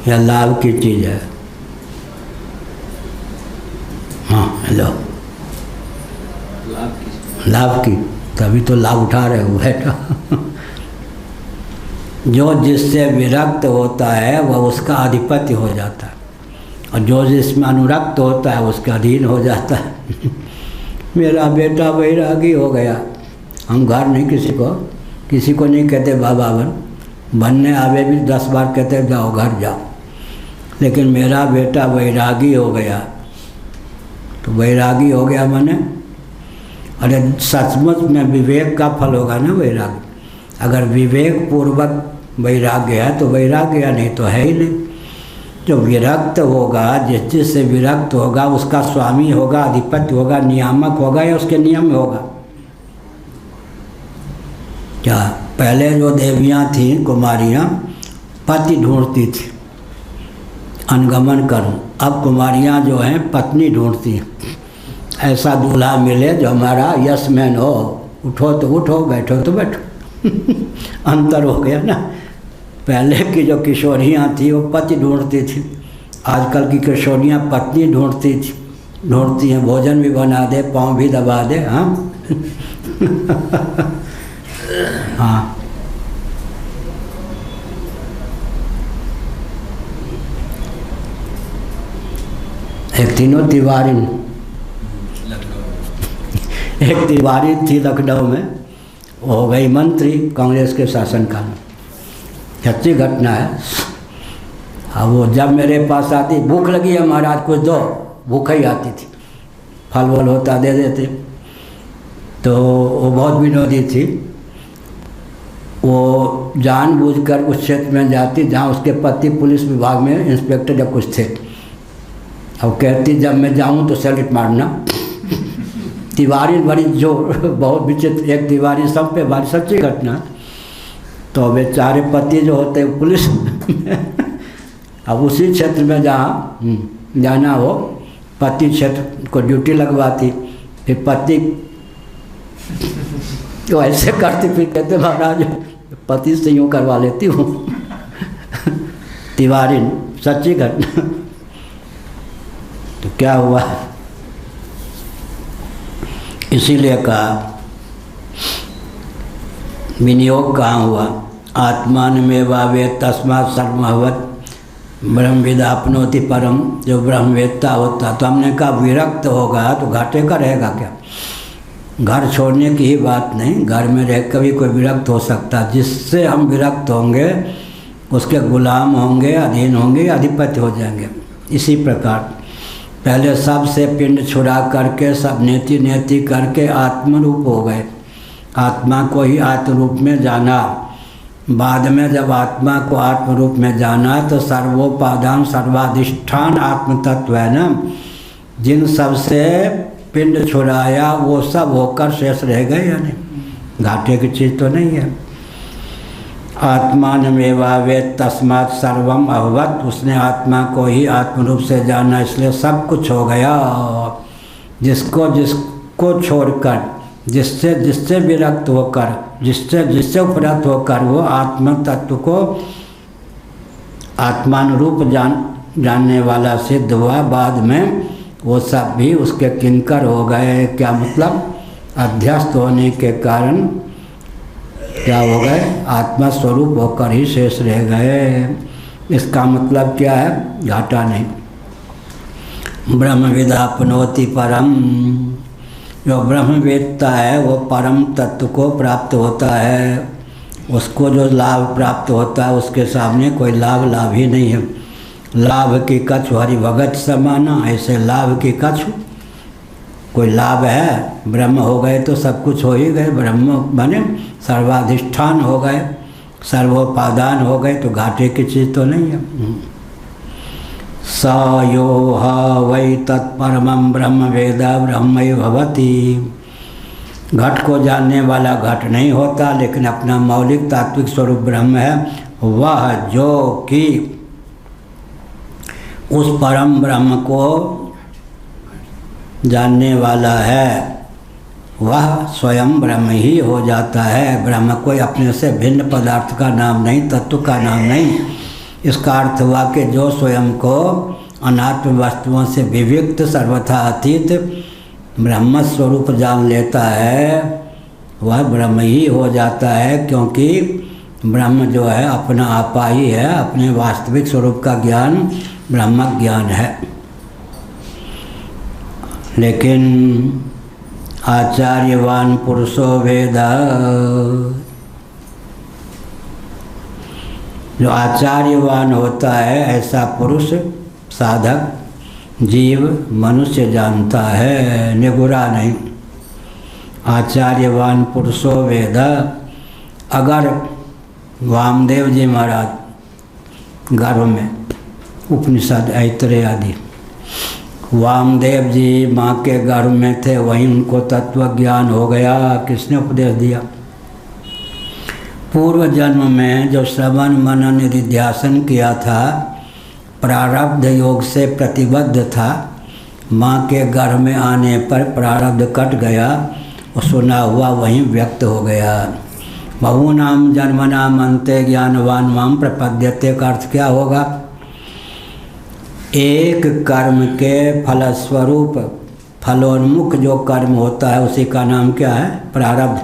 या लाभ की चीज़ है? हाँ, हेलो, लाभ की, तभी तो लाभ उठा रहे हो बेटा। जो जिससे विरक्त होता है वह उसका अधिपति हो जाता है, और जो जिसमें अनुरक्त होता है उसका अधीन हो जाता है। मेरा बेटा वैरागी हो गया, हम घर नहीं किसी को नहीं कहते बाबा बनने आवे भी 10 बार कहते जाओ घर जाओ, लेकिन मेरा बेटा वैरागी हो गया। तो वैरागी हो गया माने, अरे सचमुच में विवेक का फल होगा ना वैराग्य। अगर विवेक पूर्वक वैराग्य है तो वैराग्य, नहीं तो है ही नहीं। जो विरक्त होगा, जिससे विरक्त होगा उसका स्वामी होगा, अधिपति होगा, नियामक होगा या उसके नियम में होगा। क्या पहले जो देवियाँ थीं, कुमारियाँ, पति ढूंढती थी, अनुगमन करूं। अब कुमारियाँ जो हैं पत्नी ढूंढती हैं, ऐसा दूल्हा मिले जो हमारा यस मैन हो, उठो तो उठो, बैठो तो बैठो। अंतर हो गया ना। पहले की जो किशोरियाँ थी वो पति ढूंढती थी, आजकल की किशोरियाँ पत्नी ढूंढती हैं, भोजन भी बना दे, पाँव भी दबा दे। हाँ हाँ, एक तीनों तिवारी, एक तिवारी थी लखनऊ में, वो हो गई मंत्री कांग्रेस के शासनकाल में। सच्ची घटना है। अब वो जब मेरे पास आती, भूख लगी है महाराज कुछ दो, भूख ही आती थी, फल वल होता दे देते। तो वो बहुत विनोदी थी, वो जानबूझकर उस क्षेत्र में जाती जहाँ उसके पति पुलिस विभाग में इंस्पेक्टर या कुछ थे। अब कहती जब मैं जाऊँ तो सैल्यूट मारना। तिवारी बड़ी जो बहुत विचित्र, एक तिवारी सब पे भारी, सच्ची घटना। तो बेचारे पति जो होते पुलिस अब उसी क्षेत्र में जहाँ जाना हो, पति क्षेत्र को ड्यूटी लगवाती, फिर पति तो ऐसे करती, फिर कहते महाराज पति से यूँ करवा लेती हूँ। तिवारी, सच्ची घटना। तो क्या हुआ, इसीलिए कहा विनियोग कहाँ हुआ, आत्मानमेवावेत्त तस्मात् सर्वमभवत् ब्रह्मविदाप्नोति परम। जो ब्रह्मवेत्ता होता, तो हमने कहा विरक्त होगा तो घाटे का रहेगा क्या? घर छोड़ने की ही बात नहीं, घर में रह कभी कोई विरक्त हो सकता। जिससे हम विरक्त होंगे उसके गुलाम होंगे, अधीन होंगे, अधिपति हो जाएंगे। इसी प्रकार पहले सब से पिंड छुड़ा करके सब नेति नेति करके आत्मरूप हो गए, आत्मा को ही आत्मरूप में जाना। बाद में जब आत्मा को आत्मरूप में जाना तो सर्वोपादान सर्वाधिष्ठान आत्म तत्व है ना, जिन सब से पिंड छुड़ाया वो सब होकर शेष रह गए, यानी घाटे की चीज़ तो नहीं है। आत्मानमेवा वेद तस्मात् सर्वम अभवत्, उसने आत्मा को ही आत्मरूप से जाना इसलिए सब कुछ हो गया। जिसको छोड़कर, जिससे विरक्त होकर, जिससे उपरत होकर वो आत्म तत्व को आत्मानुरूप जानने वाला सिद्ध हुआ, बाद में वो सब भी उसके किंकर हो गए। क्या मतलब? अध्यस्त होने के कारण क्या हो गए? आत्मा स्वरूप होकर ही शेष रह गए। इसका मतलब क्या है? घाटा नहीं। ब्रह्मविदाप्नोति परम, जो ब्रह्मवेदता है वो परम तत्व को प्राप्त होता है। उसको जो लाभ प्राप्त होता है उसके सामने कोई लाभ ही नहीं है। लाभ की कछु हरि भगत समाना, ऐसे लाभ की कछु कोई लाभ है? ब्रह्म हो गए तो सब कुछ हो ही गए, ब्रह्म बने सर्वाधिष्ठान हो गए, सर्वोपादान हो गए, तो घाटे की चीज़ तो नहीं है। स यो ह वै तत्परमं ब्रह्म वेद ब्रह्मैव भवति। घट को जानने वाला घट नहीं होता, लेकिन अपना मौलिक तात्विक स्वरूप ब्रह्म है। वह जो कि उस परम ब्रह्म को जानने वाला है वह स्वयं ब्रह्म ही हो जाता है। ब्रह्म कोई अपने से भिन्न पदार्थ का नाम नहीं, तत्व का नाम नहीं। इसका अर्थ हुआ कि जो स्वयं को अनात्म वस्तुओं से विविक्त सर्वथा अतीत ब्रह्म स्वरूप जान लेता है वह ब्रह्म ही हो जाता है, क्योंकि ब्रह्म जो है अपना आपा ही है। अपने वास्तविक स्वरूप का ज्ञान ब्रह्म ज्ञान है। लेकिन आचार्यवान पुरुषो वेद, जो आचार्यवान होता है ऐसा पुरुष साधक जीव मनुष्य जानता है, निगुरा नहीं। आचार्यवान पुरुषो वेद। अगर वामदेव जी महाराज गर्भ में उपनिषद ऐतरेय आदि, वामदेव जी माँ के गर्भ में थे, वहीं उनको तत्व ज्ञान हो गया। किसने उपदेश दिया? पूर्व जन्म में जो श्रवण मनन निधिध्यासन किया था, प्रारब्ध योग से प्रतिबद्ध था, माँ के गर्भ में आने पर प्रारब्ध कट गया और सुना हुआ वहीं व्यक्त हो गया। बहूनाम जन्मनाम अन्ते ज्ञानवान माम प्रपद्यते का अर्थ क्या होगा? एक कर्म के फलस्वरूप फलोन्मुख जो कर्म होता है उसी का नाम क्या है? प्रारब्ध।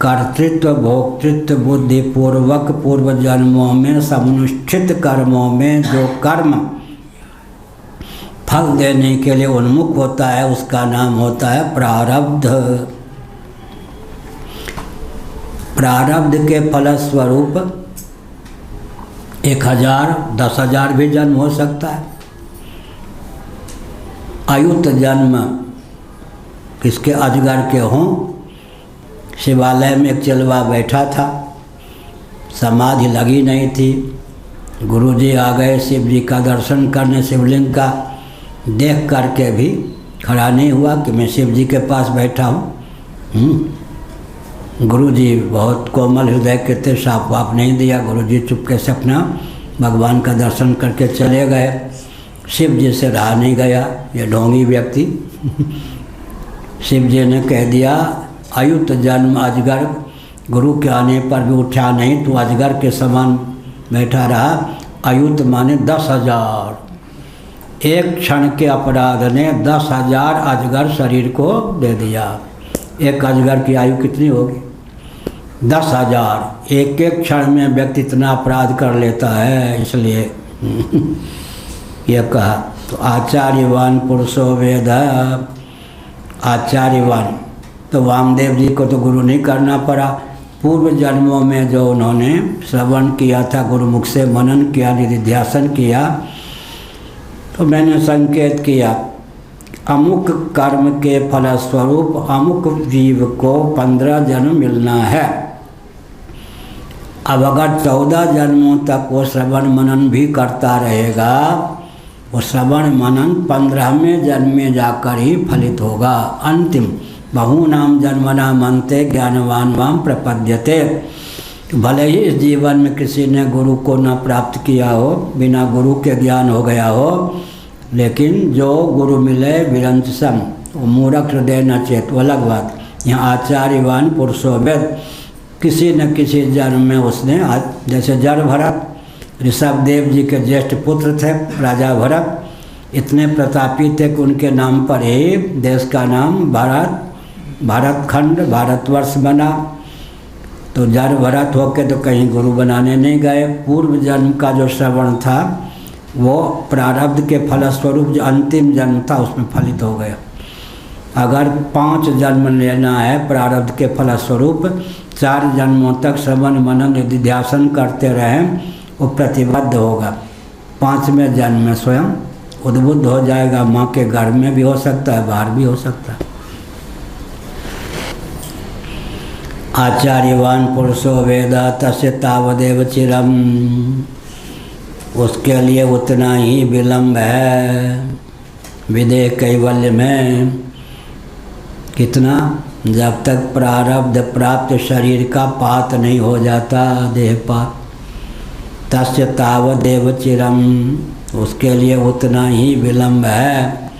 कर्तृत्व भोक्तृत्व बुद्धिपूर्वक पूर्व जन्मों में समुष्ठित कर्मों में जो कर्म फल देने के लिए उन्मुख होता है उसका नाम होता है प्रारब्ध। प्रारब्ध के फलस्वरूप 1000 10,000 भी जन्म हो सकता है। अयुत जन्म किसके? अजगर के हों। शिवालय में एक चिलवा बैठा था, समाधि लगी नहीं थी। गुरुजी आ गए शिव जी का दर्शन करने, शिवलिंग का देख करके भी खड़ा नहीं हुआ कि मैं शिव जी के पास बैठा हूँ। गुरुजी बहुत कोमल हृदय के थे, साफ वाप नहीं दिया। गुरुजी चुपके से अपना भगवान का दर्शन करके चले गए। शिव जी से रहा नहीं गया ये ढोंगी व्यक्ति। शिव जी ने कह दिया अयुत जन्म अजगर, गुरु के आने पर भी उठा नहीं तो अजगर के समान बैठा रहा। अयुत माने 10,000। एक क्षण के अपराध ने 10,000 अजगर शरीर को दे दिया। एक अजगर की आयु कितनी होगी? 10,000। एक एक क्षण में व्यक्ति इतना अपराध कर लेता है, इसलिए यह कहा। तो आचार्यवान पुरुषो वेद। आचार्यवान तो वामदेव जी को तो गुरु नहीं करना पड़ा। पूर्व जन्मों में जो उन्होंने श्रवण किया था, गुरुमुख से मनन किया, निधिध्यासन किया, तो मैंने संकेत किया अमुक कर्म के फलस्वरूप अमुक जीव को 15 जन्म मिलना है। अब अगर 14 जन्मों तक वो श्रवण मनन भी करता रहेगा, वो श्रवण मनन 15वें जन्म में जाकर ही फलित होगा। अंतिम बहूनाम जन्मनाम अन्ते ज्ञानवान माम प्रपद्यते। भले ही इस जीवन में किसी ने गुरु को न प्राप्त किया हो, बिना गुरु के ज्ञान हो गया हो, लेकिन जो गुरु मिले विरंच सम, वो मूर्ख हृदय न चेत, वो अलग बात। यहाँ आचार्यवान पुरुषो वेद, किसी न किसी जन्म में उसने, जैसे जड़ भरत ऋषभ देव जी के ज्येष्ठ पुत्र थे, राजा भरत इतने प्रतापी थे कि उनके नाम पर ही देश का नाम भारतखंड भारतवर्ष बना। तो जड़ भरत होके तो कहीं गुरु बनाने नहीं गए। पूर्व जन्म का जो श्रवण था वो प्रारब्ध के फलस्वरूप जो अंतिम जन्म था उसमें फलित हो गया। अगर 5 जन्म लेना है प्रारब्ध के फलस्वरूप, 4 जन्मों तक श्रवण मनन यदि ध्यान करते रहें, वो प्रतिबद्ध होगा। 5वें जन्म में स्वयं उद्बुद्ध हो जाएगा। माँ के गर्भ में भी हो सकता है, बाहर भी हो सकता है। आचार्यवान पुरुषो वेद तस्य तावदेव चिरम, उसके लिए उतना ही विलम्ब है विदेह कैवल्य में। कितना? जब तक प्रारब्ध प्राप्त शरीर का पात नहीं हो जाता, देह पात, तस्य तावदेव चिरम, उसके लिए उतना ही विलम्ब है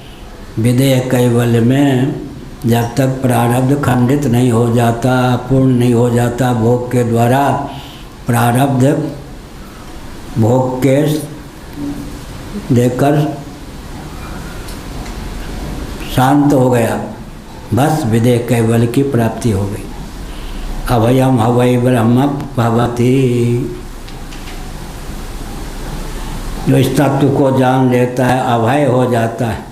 विदेह कैवल्य में। जब तक प्रारब्ध खंडित नहीं हो जाता, पूर्ण नहीं हो जाता भोग के द्वारा, प्रारब्ध भोग के देकर शांत हो गया, बस विदेह कैवल्य की प्राप्ति हो गई। अभयम हवै ब्रह्म भवति। जो इस तत्व को जान लेता है अभय हो जाता है,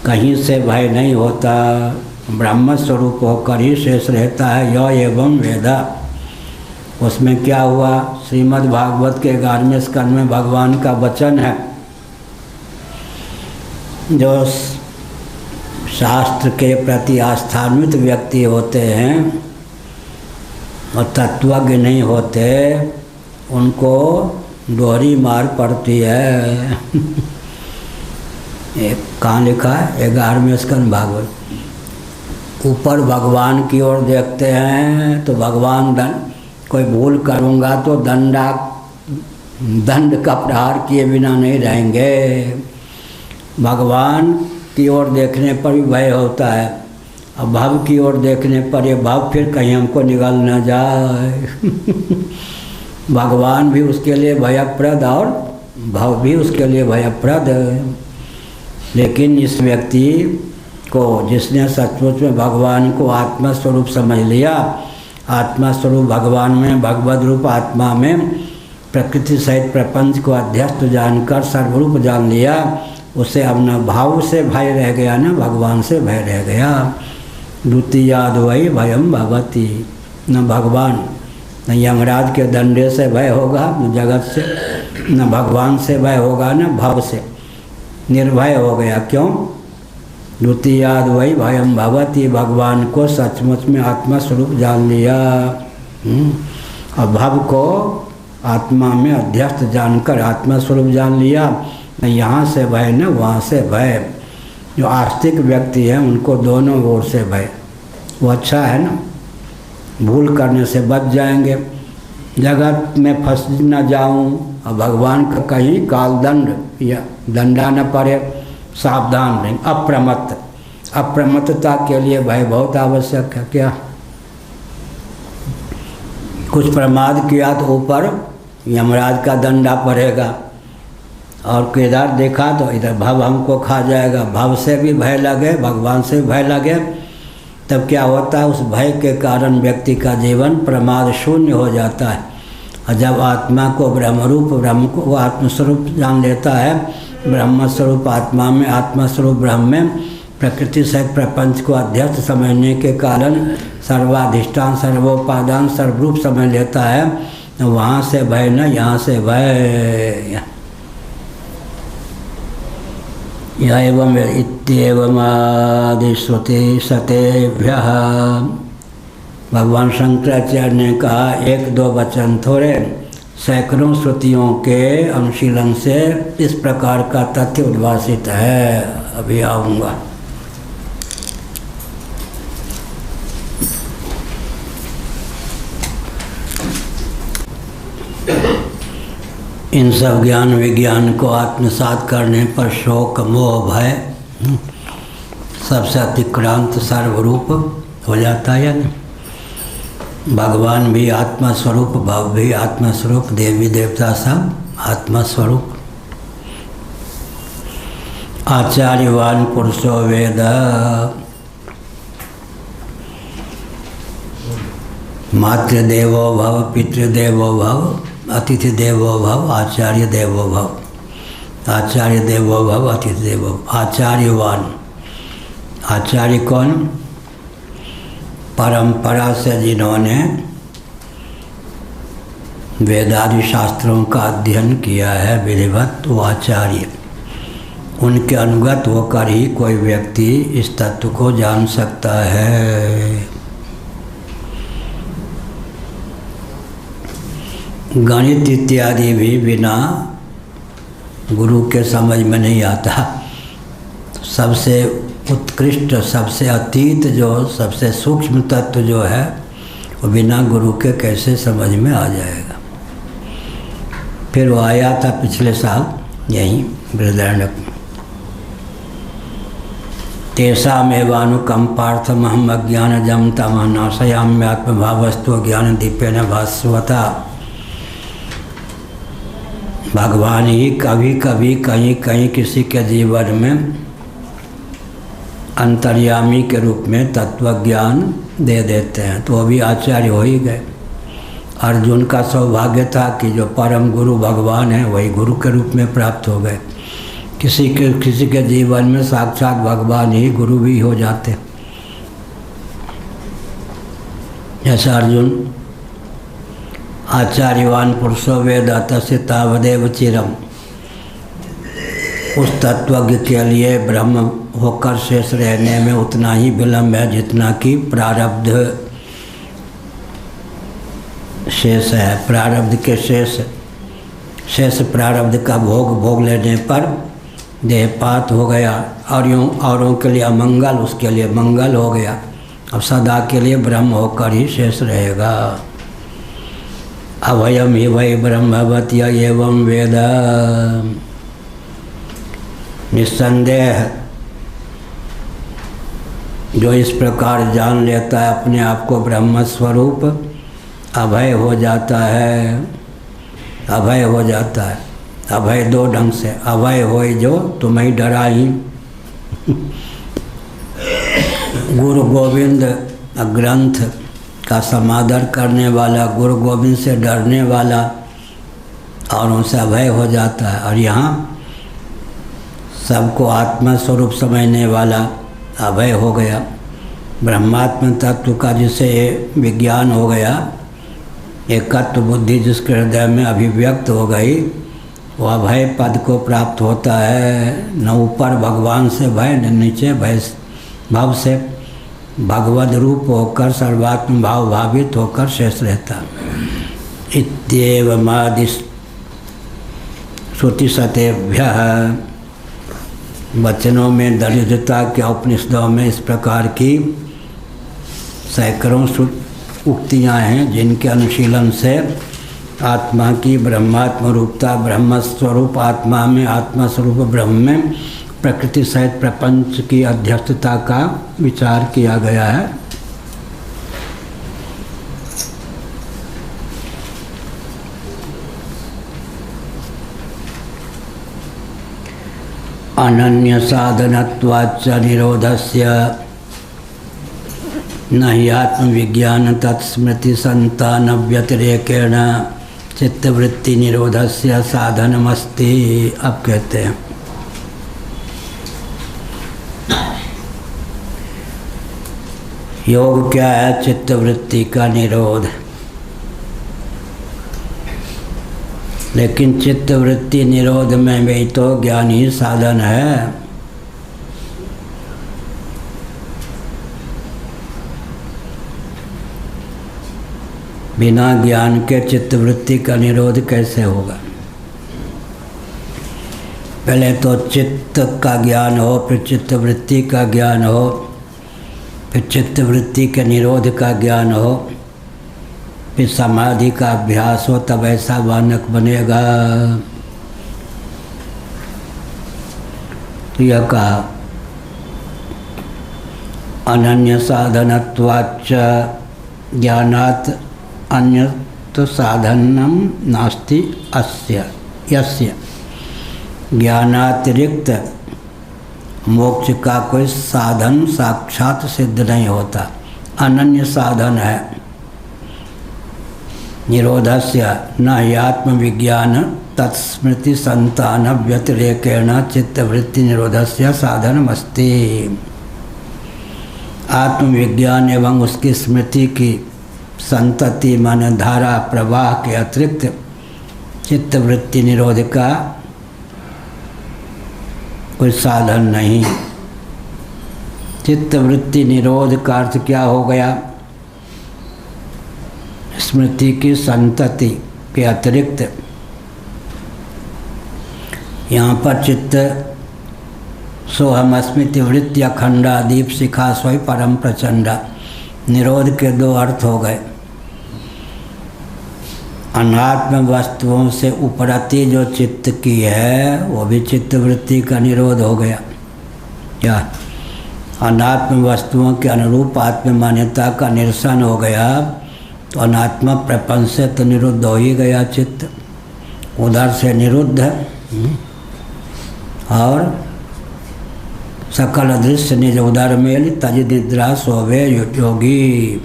कहीं से भय नहीं होता, ब्रह्म स्वरूप होकर ही शेष रहता है। य एवं वेदा, उसमें क्या हुआ? श्रीमद् भागवत के 11वें स्कंद में भगवान का वचन है, जो शास्त्र के प्रति आस्थान्वित व्यक्ति होते हैं और तत्वज्ञ नहीं होते, उनको डोरी मार पड़ती है। एक कहाँ लिखा है? 11वें स्कंद भागवत। ऊपर भगवान की ओर देखते हैं तो भगवान कोई भूल करूँगा तो दंड का प्रहार किए बिना नहीं रहेंगे। भगवान की ओर देखने पर भी भय होता है, और भव की ओर देखने पर ये भव फिर कहीं हमको निगल न जाए। भगवान भी उसके लिए भयप्रद और भव भी उसके लिए भयप्रद। लेकिन इस व्यक्ति को, जिसने सचमुच में भगवान को आत्मा स्वरूप समझ लिया, आत्मा स्वरूप भगवान में, भगवद रूप आत्मा में प्रकृति सहित प्रपंच को अध्यस्त जानकर सर्वरूप जान लिया, उसे अब न भाव से भय रह गया न भगवान से भय रह गया। द्वितीयाद वही भयम भवति, न भगवान न यमराज के दंडे से भय होगा, न जगत से, न भगवान से भय होगा, न भव से। निर्भय हो गया। क्यों? द्वितीयाद वही भयम भवति, भगवान को सचमुच में आत्मा स्वरूप जान लिया, और भव को आत्मा में अध्यस्त जानकर आत्मा स्वरूप जान लिया। न यहाँ से भय न वहाँ से भय। जो आस्तिक व्यक्ति हैं उनको दोनों ओर से भय, वो अच्छा है ना, भूल करने से बच जाएंगे, जगत में फंस न जाऊं, और भगवान का कहीं कालदंड या दंडा न पड़े, सावधान रहें। अप्रमत्तता के लिए भय बहुत आवश्यक है। क्या? कुछ प्रमाद किया तो ऊपर यमराज का दंडा पड़ेगा, और किधर देखा तो इधर भव हमको खा जाएगा। भव से भी भय लगे, भगवान से भय लगे, तब क्या होता है? उस भय के कारण व्यक्ति का जीवन प्रमाद शून्य हो जाता है। और जब आत्मा को ब्रह्मरूप, ब्रह्म को आत्मस्वरूप जान लेता है, ब्रह्म स्वरूप आत्मा में, आत्मा स्वरूप ब्रह्म में प्रकृति सहित प्रपंच को अध्यस्त समझने के कारण सर्वाधिष्ठान, सर्वोपादान, सर्वरूप समझ लेता है। वहाँ से भय न यहाँ से भय। या एवं इत्येवमादिश्रुति सतेभ्यः। भगवान शंकराचार्य ने कहा एक दो वचन थोड़े, सैकड़ों श्रुतियों के अनुशीलन से इस प्रकार का तथ्य उद्भासित है। अभी आऊँगा। इन सब ज्ञान विज्ञान को आत्मसात करने पर शोक मोह भय सबसे अतिक्रांत सर्वरूप हो जाता है। नहीं, भगवान भी आत्मा स्वरूप, भव भी आत्मा स्वरूप, देवी देवता सब आत्मा स्वरूप। आचार्यवान पुरुषो वेद, मातृदेवो भव, पितृदेवो भव, अतिथि देवो भव, आचार्य देवो भव। आचार्य देवो भव, अतिथि देवो भव। आचार्यवान, आचार्य कौन? परंपरा से जिन्होंने वेदादि शास्त्रों का अध्ययन किया है विधिवत, वो आचार्य। उनके अनुगत होकर ही कोई व्यक्ति इस तत्व को जान सकता है। गणित इत्यादि भी बिना गुरु के समझ में नहीं आता। सबसे उत्कृष्ट, सबसे अतीत जो सबसे सूक्ष्म तत्व जो है वो बिना गुरु के कैसे समझ में आ जाएगा। फिर वो आया था पिछले साल यहीं बृहदारण्यक में। तेषामेवानुकंपार्थम अहम अज्ञानजं तमः नाशयाम्यात्मभावस्तु ज्ञान दीपेन भास्वता। भगवान ही कभी कभी कहीं कहीं किसी के जीवन में अंतर्यामी के रूप में तत्वज्ञान दे देते हैं, तो वो भी आचार्य हो ही गए। अर्जुन का सौभाग्य था कि जो परम गुरु भगवान है वही गुरु के रूप में प्राप्त हो गए। किसी के जीवन में साक्षात भगवान ही गुरु भी हो जाते। जैसा अर्जुन आचार्यवान पुरुषो वेद तस्य तावदेव चिरम, उस तत्वज्ञ के लिए ब्रह्म होकर शेष रहने में उतना ही विलम्ब है जितना कि प्रारब्ध शेष है। प्रारब्ध के शेष प्रारब्ध का भोग लेने पर देहपात हो गया और यूँ औरों के लिए अमंगल, उसके लिए मंगल हो गया। अब सदा के लिए ब्रह्म होकर ही शेष रहेगा। अभयम ही वही ब्रह्मवत्य एवं वेद। निस्संदेह जो इस प्रकार जान लेता है अपने आप को ब्रह्म स्वरूप, अभय हो जाता है। अभय हो जाता है। अभय दो ढंग से, अभय होय जो तुम्हें डराई। गुरु गोविंद ग्रंथ का समादर करने वाला, गुरु गोविंद से डरने वाला और उनसे अभय हो जाता है। और यहाँ सबको आत्मा स्वरूप समझने वाला अभय हो गया। ब्रह्मात्म तत्व का जिसे विज्ञान हो गया, एकत्व बुद्धि जिसके हृदय में अभिव्यक्त हो गई, वो अभय पद को प्राप्त होता है। न ऊपर भगवान से भय, न नीचे भय भाव से भगवद रूप होकर सर्वात्म भाव भावित होकर शेष रहता। इत्येवमादि श्रुति सतेभ्यः, वचनों में दरिद्रता के उपनिषदों में इस प्रकार की सैकड़ों उक्तियाँ हैं जिनके अनुशीलन से आत्मा की ब्रह्मात्म रूपता, ब्रह्म स्वरूप आत्मा में, आत्मा स्वरूप ब्रह्म में प्रकृति सहित प्रपंच की अध्यक्षता का विचार किया गया है। अनन्य साधनत्वाच्च निरोधस्य न हि आत्मविज्ञान तत्स्मृति संतान व्यतिरेकेण चित्तवृत्ति निरोधस्य साधनमस्ति। अब कहते हैं योग क्या है? चित्तवृत्ति का निरोध। लेकिन चित्तवृत्ति निरोध में भी तो ज्ञान ही साधन है। बिना ज्ञान के चित्तवृत्ति का निरोध कैसे होगा? पहले तो चित्त का ज्ञान हो, फिर चित्तवृत्ति का ज्ञान हो, फिर चित्तवृत्ति के निरोध का ज्ञान हो, फिर समाधि का अभ्यास हो, तब ऐसा बालक बनेगा। तो यह कहा अनन्य साधनत्वाच्च ज्ञानात् अन्यत् साधनम नास्ति अस्य यस्य। ज्ञानातिरिक्त मोक्ष का कोई साधन साक्षात सिद्ध नहीं होता, अनन्य साधन है। निरोधस्य न आत्मविज्ञान तत्स्मृति संतान व्यतिरेकेण चित्तवृत्ति निरोधस्य साधनमस्ति। आत्मविज्ञान एवं उसकी स्मृति की संतति माने धारा प्रवाह के अतिरिक्त चित्तवृत्ति निरोध का कोई साधन नहीं। चित्तवृत्ति निरोध का अर्थ क्या हो गया? स्मृति की संतति के अतिरिक्त यहाँ पर चित्त सोहमस्मृति वृत्ति अखंडा दीप शिखा सोई परम प्रचंडा। निरोध के दो अर्थ हो गए। अनात्म वस्तुओं से उपरति जो चित्त की है वो भी चित्तवृत्ति का निरोध हो गया। क्या? अनात्म वस्तुओं के अनुरूप आत्म मान्यता का निरसन हो गया, तो अनात्म प्रपंच से तो निरुद्ध हो ही गया चित्त, उधर से निरुद्ध है। और सकल दृश्य निज उदर मेल तज निद्रा सोवे योगी।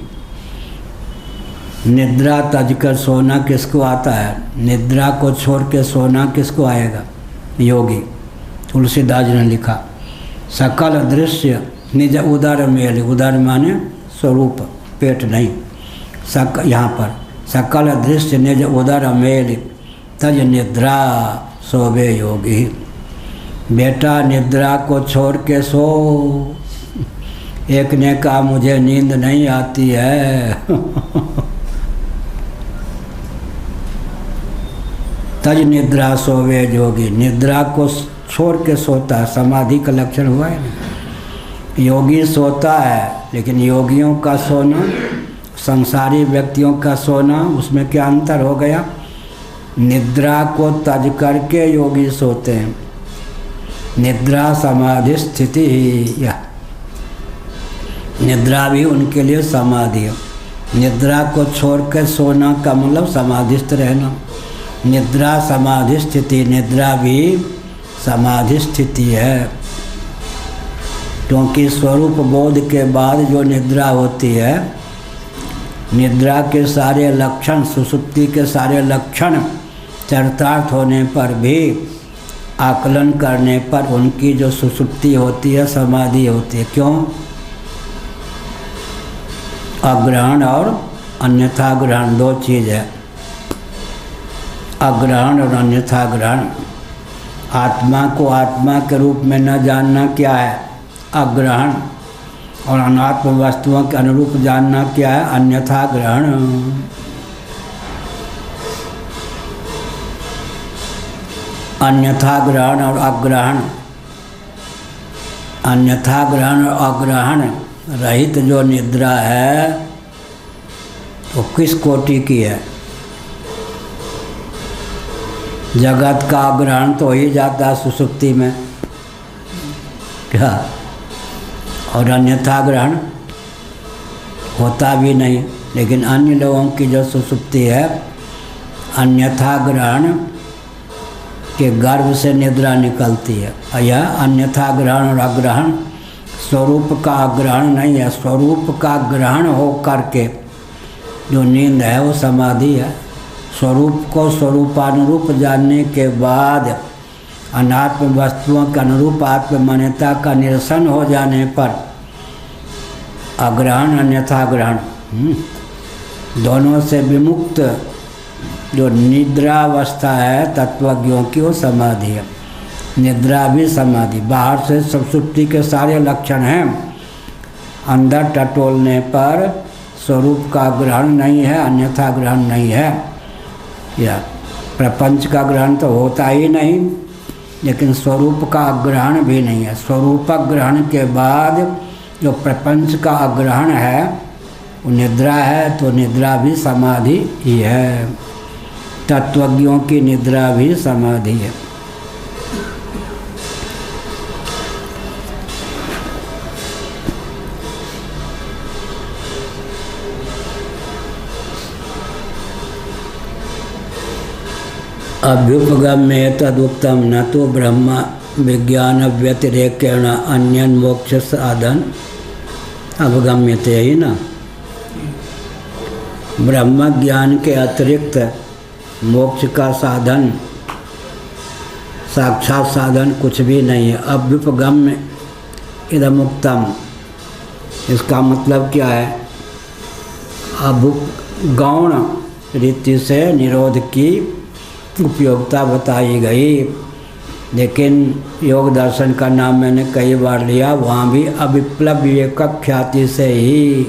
निद्रा तज कर सोना किसको आता है? निद्रा को छोड़ के सोना किसको आएगा? योगी। तुलसीदास ने लिखा सकल दृश्य निज उदर मेल। उदर माने स्वरूप, पेट नहीं। यहाँ पर सकल दृश्य निज उदर मेल तज निद्रा सोवे योगी। बेटा निद्रा को छोड़ के सो। एक ने कहा मुझे नींद नहीं आती है। तज निद्रा सोवे योगी। निद्रा को छोड़ के सोता है, समाधि का लक्षण हुआ है ना। योगी सोता है, लेकिन योगियों का सोना, संसारी व्यक्तियों का सोना, उसमें क्या अंतर हो गया? निद्रा को तज करके योगी सोते हैं। निद्रा समाधि स्थिति ही यह। निद्रा भी उनके लिए समाधि है। निद्रा को छोड़ कर सोना का मतलब समाधिस्थ रहना। निद्रा समाधि स्थिति, निद्रा भी समाधि स्थिति है। क्योंकि स्वरूप बोध के बाद जो निद्रा होती है, निद्रा के सारे लक्षण, सुषुप्ति के सारे लक्षण चरितार्थ होने पर भी, आकलन करने पर उनकी जो सुषुप्ति होती है समाधि होती है। क्यों? अग्रहण और अन्यथा ग्रहण दो चीज़ है। अग्रहण और अन्यथा ग्रहण। आत्मा को आत्मा के रूप में न जानना क्या है? अग्रहण। और अनात्म वस्तुओं के अनुरूप जानना क्या है? अन्यथा ग्रहण। अन्यथा ग्रहण और अग्रहण। अन्यथा ग्रहण और अग्रहण रहित जो निद्रा है वो किस कोटि की है? जगत का ग्रहण तो हो ही जाता है सुषुप्ति में, क्या? और अन्यथा ग्रहण होता भी नहीं। लेकिन अन्य लोगों की जो सुषुप्ति है, अन्यथा ग्रहण के गर्भ से निद्रा निकलती है। यह अन्यथा ग्रहण और अग्रहण स्वरूप का अग्रहण नहीं है। स्वरूप का ग्रहण हो करके जो नींद है वो समाधि है। स्वरूप को स्वरूपानुरूप जानने के बाद अनात्म वस्तुओं के अनुरूप आत्म मान्यता का निरसन हो जाने पर अग्रहण अन्यथा ग्रहण दोनों से विमुक्त जो निद्रावस्था है तत्वज्ञों की, वो समाधि है। निद्रा भी समाधि। बाहर से सुषुप्ति के सारे लक्षण हैं, अंदर टटोलने पर स्वरूप का ग्रहण नहीं है, अन्यथा ग्रहण नहीं है। या प्रपंच का ग्रहण तो होता ही नहीं, लेकिन स्वरूप का ग्रहण भी नहीं है। स्वरूप ग्रहण के बाद जो प्रपंच का ग्रहण है वो निद्रा है, तो निद्रा भी समाधि ही है। तत्वज्ञों की निद्रा भी समाधि है। अभ्युपगम्य तदुक्तम न तो ब्रह्म विज्ञान व्यतिरेकेण अन्य मोक्ष साधन अवगम्यते ही ना। ब्रह्म ज्ञान के अतिरिक्त मोक्ष का साधन, साक्षात साधन कुछ भी नहीं है। अभ्युपगम्य इदमुक्तम, इसका मतलब क्या है? गौण रीति से निरोध की उपयोगिता बताई गई, लेकिन योग दर्शन का नाम मैंने कई बार लिया, वहाँ भी अविप्लव विवेक ख्याति से ही।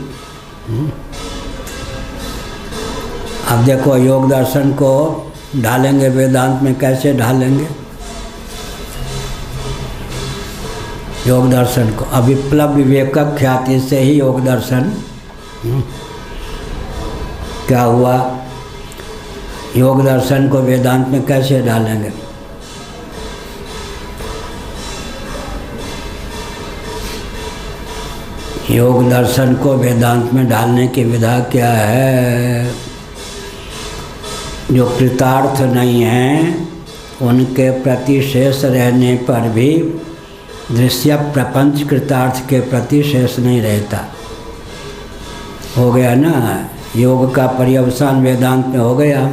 अब देखो योग दर्शन को ढालेंगे वेदांत में, कैसे ढालेंगे? योग दर्शन को अविप्लव विवेक ख्याति से ही योग दर्शन। क्या हुआ? योग दर्शन को वेदांत में कैसे डालेंगे? योग दर्शन को वेदांत में डालने की विधा क्या है? जो कृतार्थ नहीं हैं उनके प्रति शेष रहने पर भी दृश्य प्रपंच कृतार्थ के प्रति शेष नहीं रहता। हो गया ना? योग का पर्यवसान वेदांत में हो गया।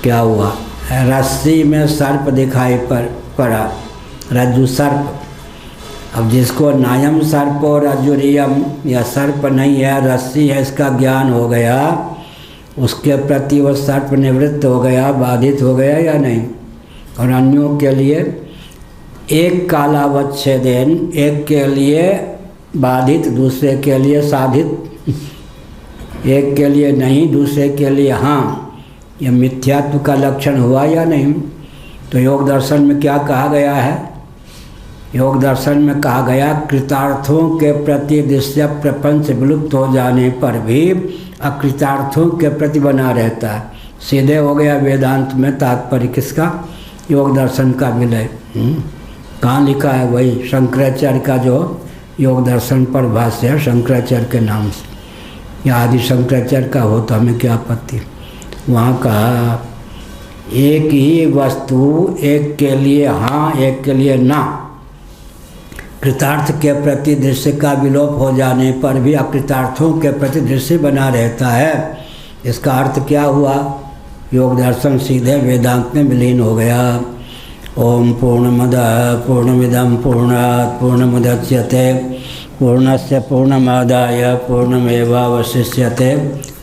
क्या हुआ? रस्सी में सर्प दिखाई पड़ा, रज्जु सर्प। अब जिसको नायम सर्प और रज्जुरियम या सर्प नहीं है, रस्सी है, इसका ज्ञान हो गया, उसके प्रति वो सर्प निवृत्त हो गया, बाधित हो गया या नहीं? और अन्यों के लिए एक कालावच्छेदेन, एक के लिए बाधित, दूसरे के लिए साधित, एक के लिए नहीं, दूसरे के लिए हाँ। यह मिथ्यात्व का लक्षण हुआ या नहीं? तो योग दर्शन में क्या कहा गया है? योग दर्शन में कहा गया कृतार्थों के प्रति दृश्य प्रपंच विलुप्त हो जाने पर भी अकृतार्थों के प्रति बना रहता है। सीधे हो गया वेदांत में तात्पर्य किसका? योग दर्शन का विलय। कहाँ लिखा है? वही शंकराचार्य का जो योग दर्शन पर भाष्य है, शंकराचार्य के नाम से, या आदि शंकराचार्य का हो तो हमें क्या आपत्ति। वहाँ कहा एक ही वस्तु, एक के लिए हाँ, एक के लिए ना। कृतार्थ के प्रति दृश्य का विलोप हो जाने पर भी अकृतार्थों के प्रति दृश्य बना रहता है। इसका अर्थ क्या हुआ? योग दर्शन सीधे वेदांत में विलीन हो गया। ओम पूर्णमदः पूर्णमिदं पूर्णात् पूर्णमुदच्यते पूर्णस्य पूर्णमादाय पूर्णमेवावशिष्यते।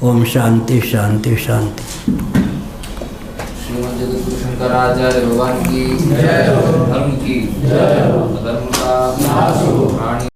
ओम शांति शांति शांति। श्रीमद् जगद्गुरुशंकराचार्य भगवान की जय, धर्म की जय, अधर्म का नाश हो।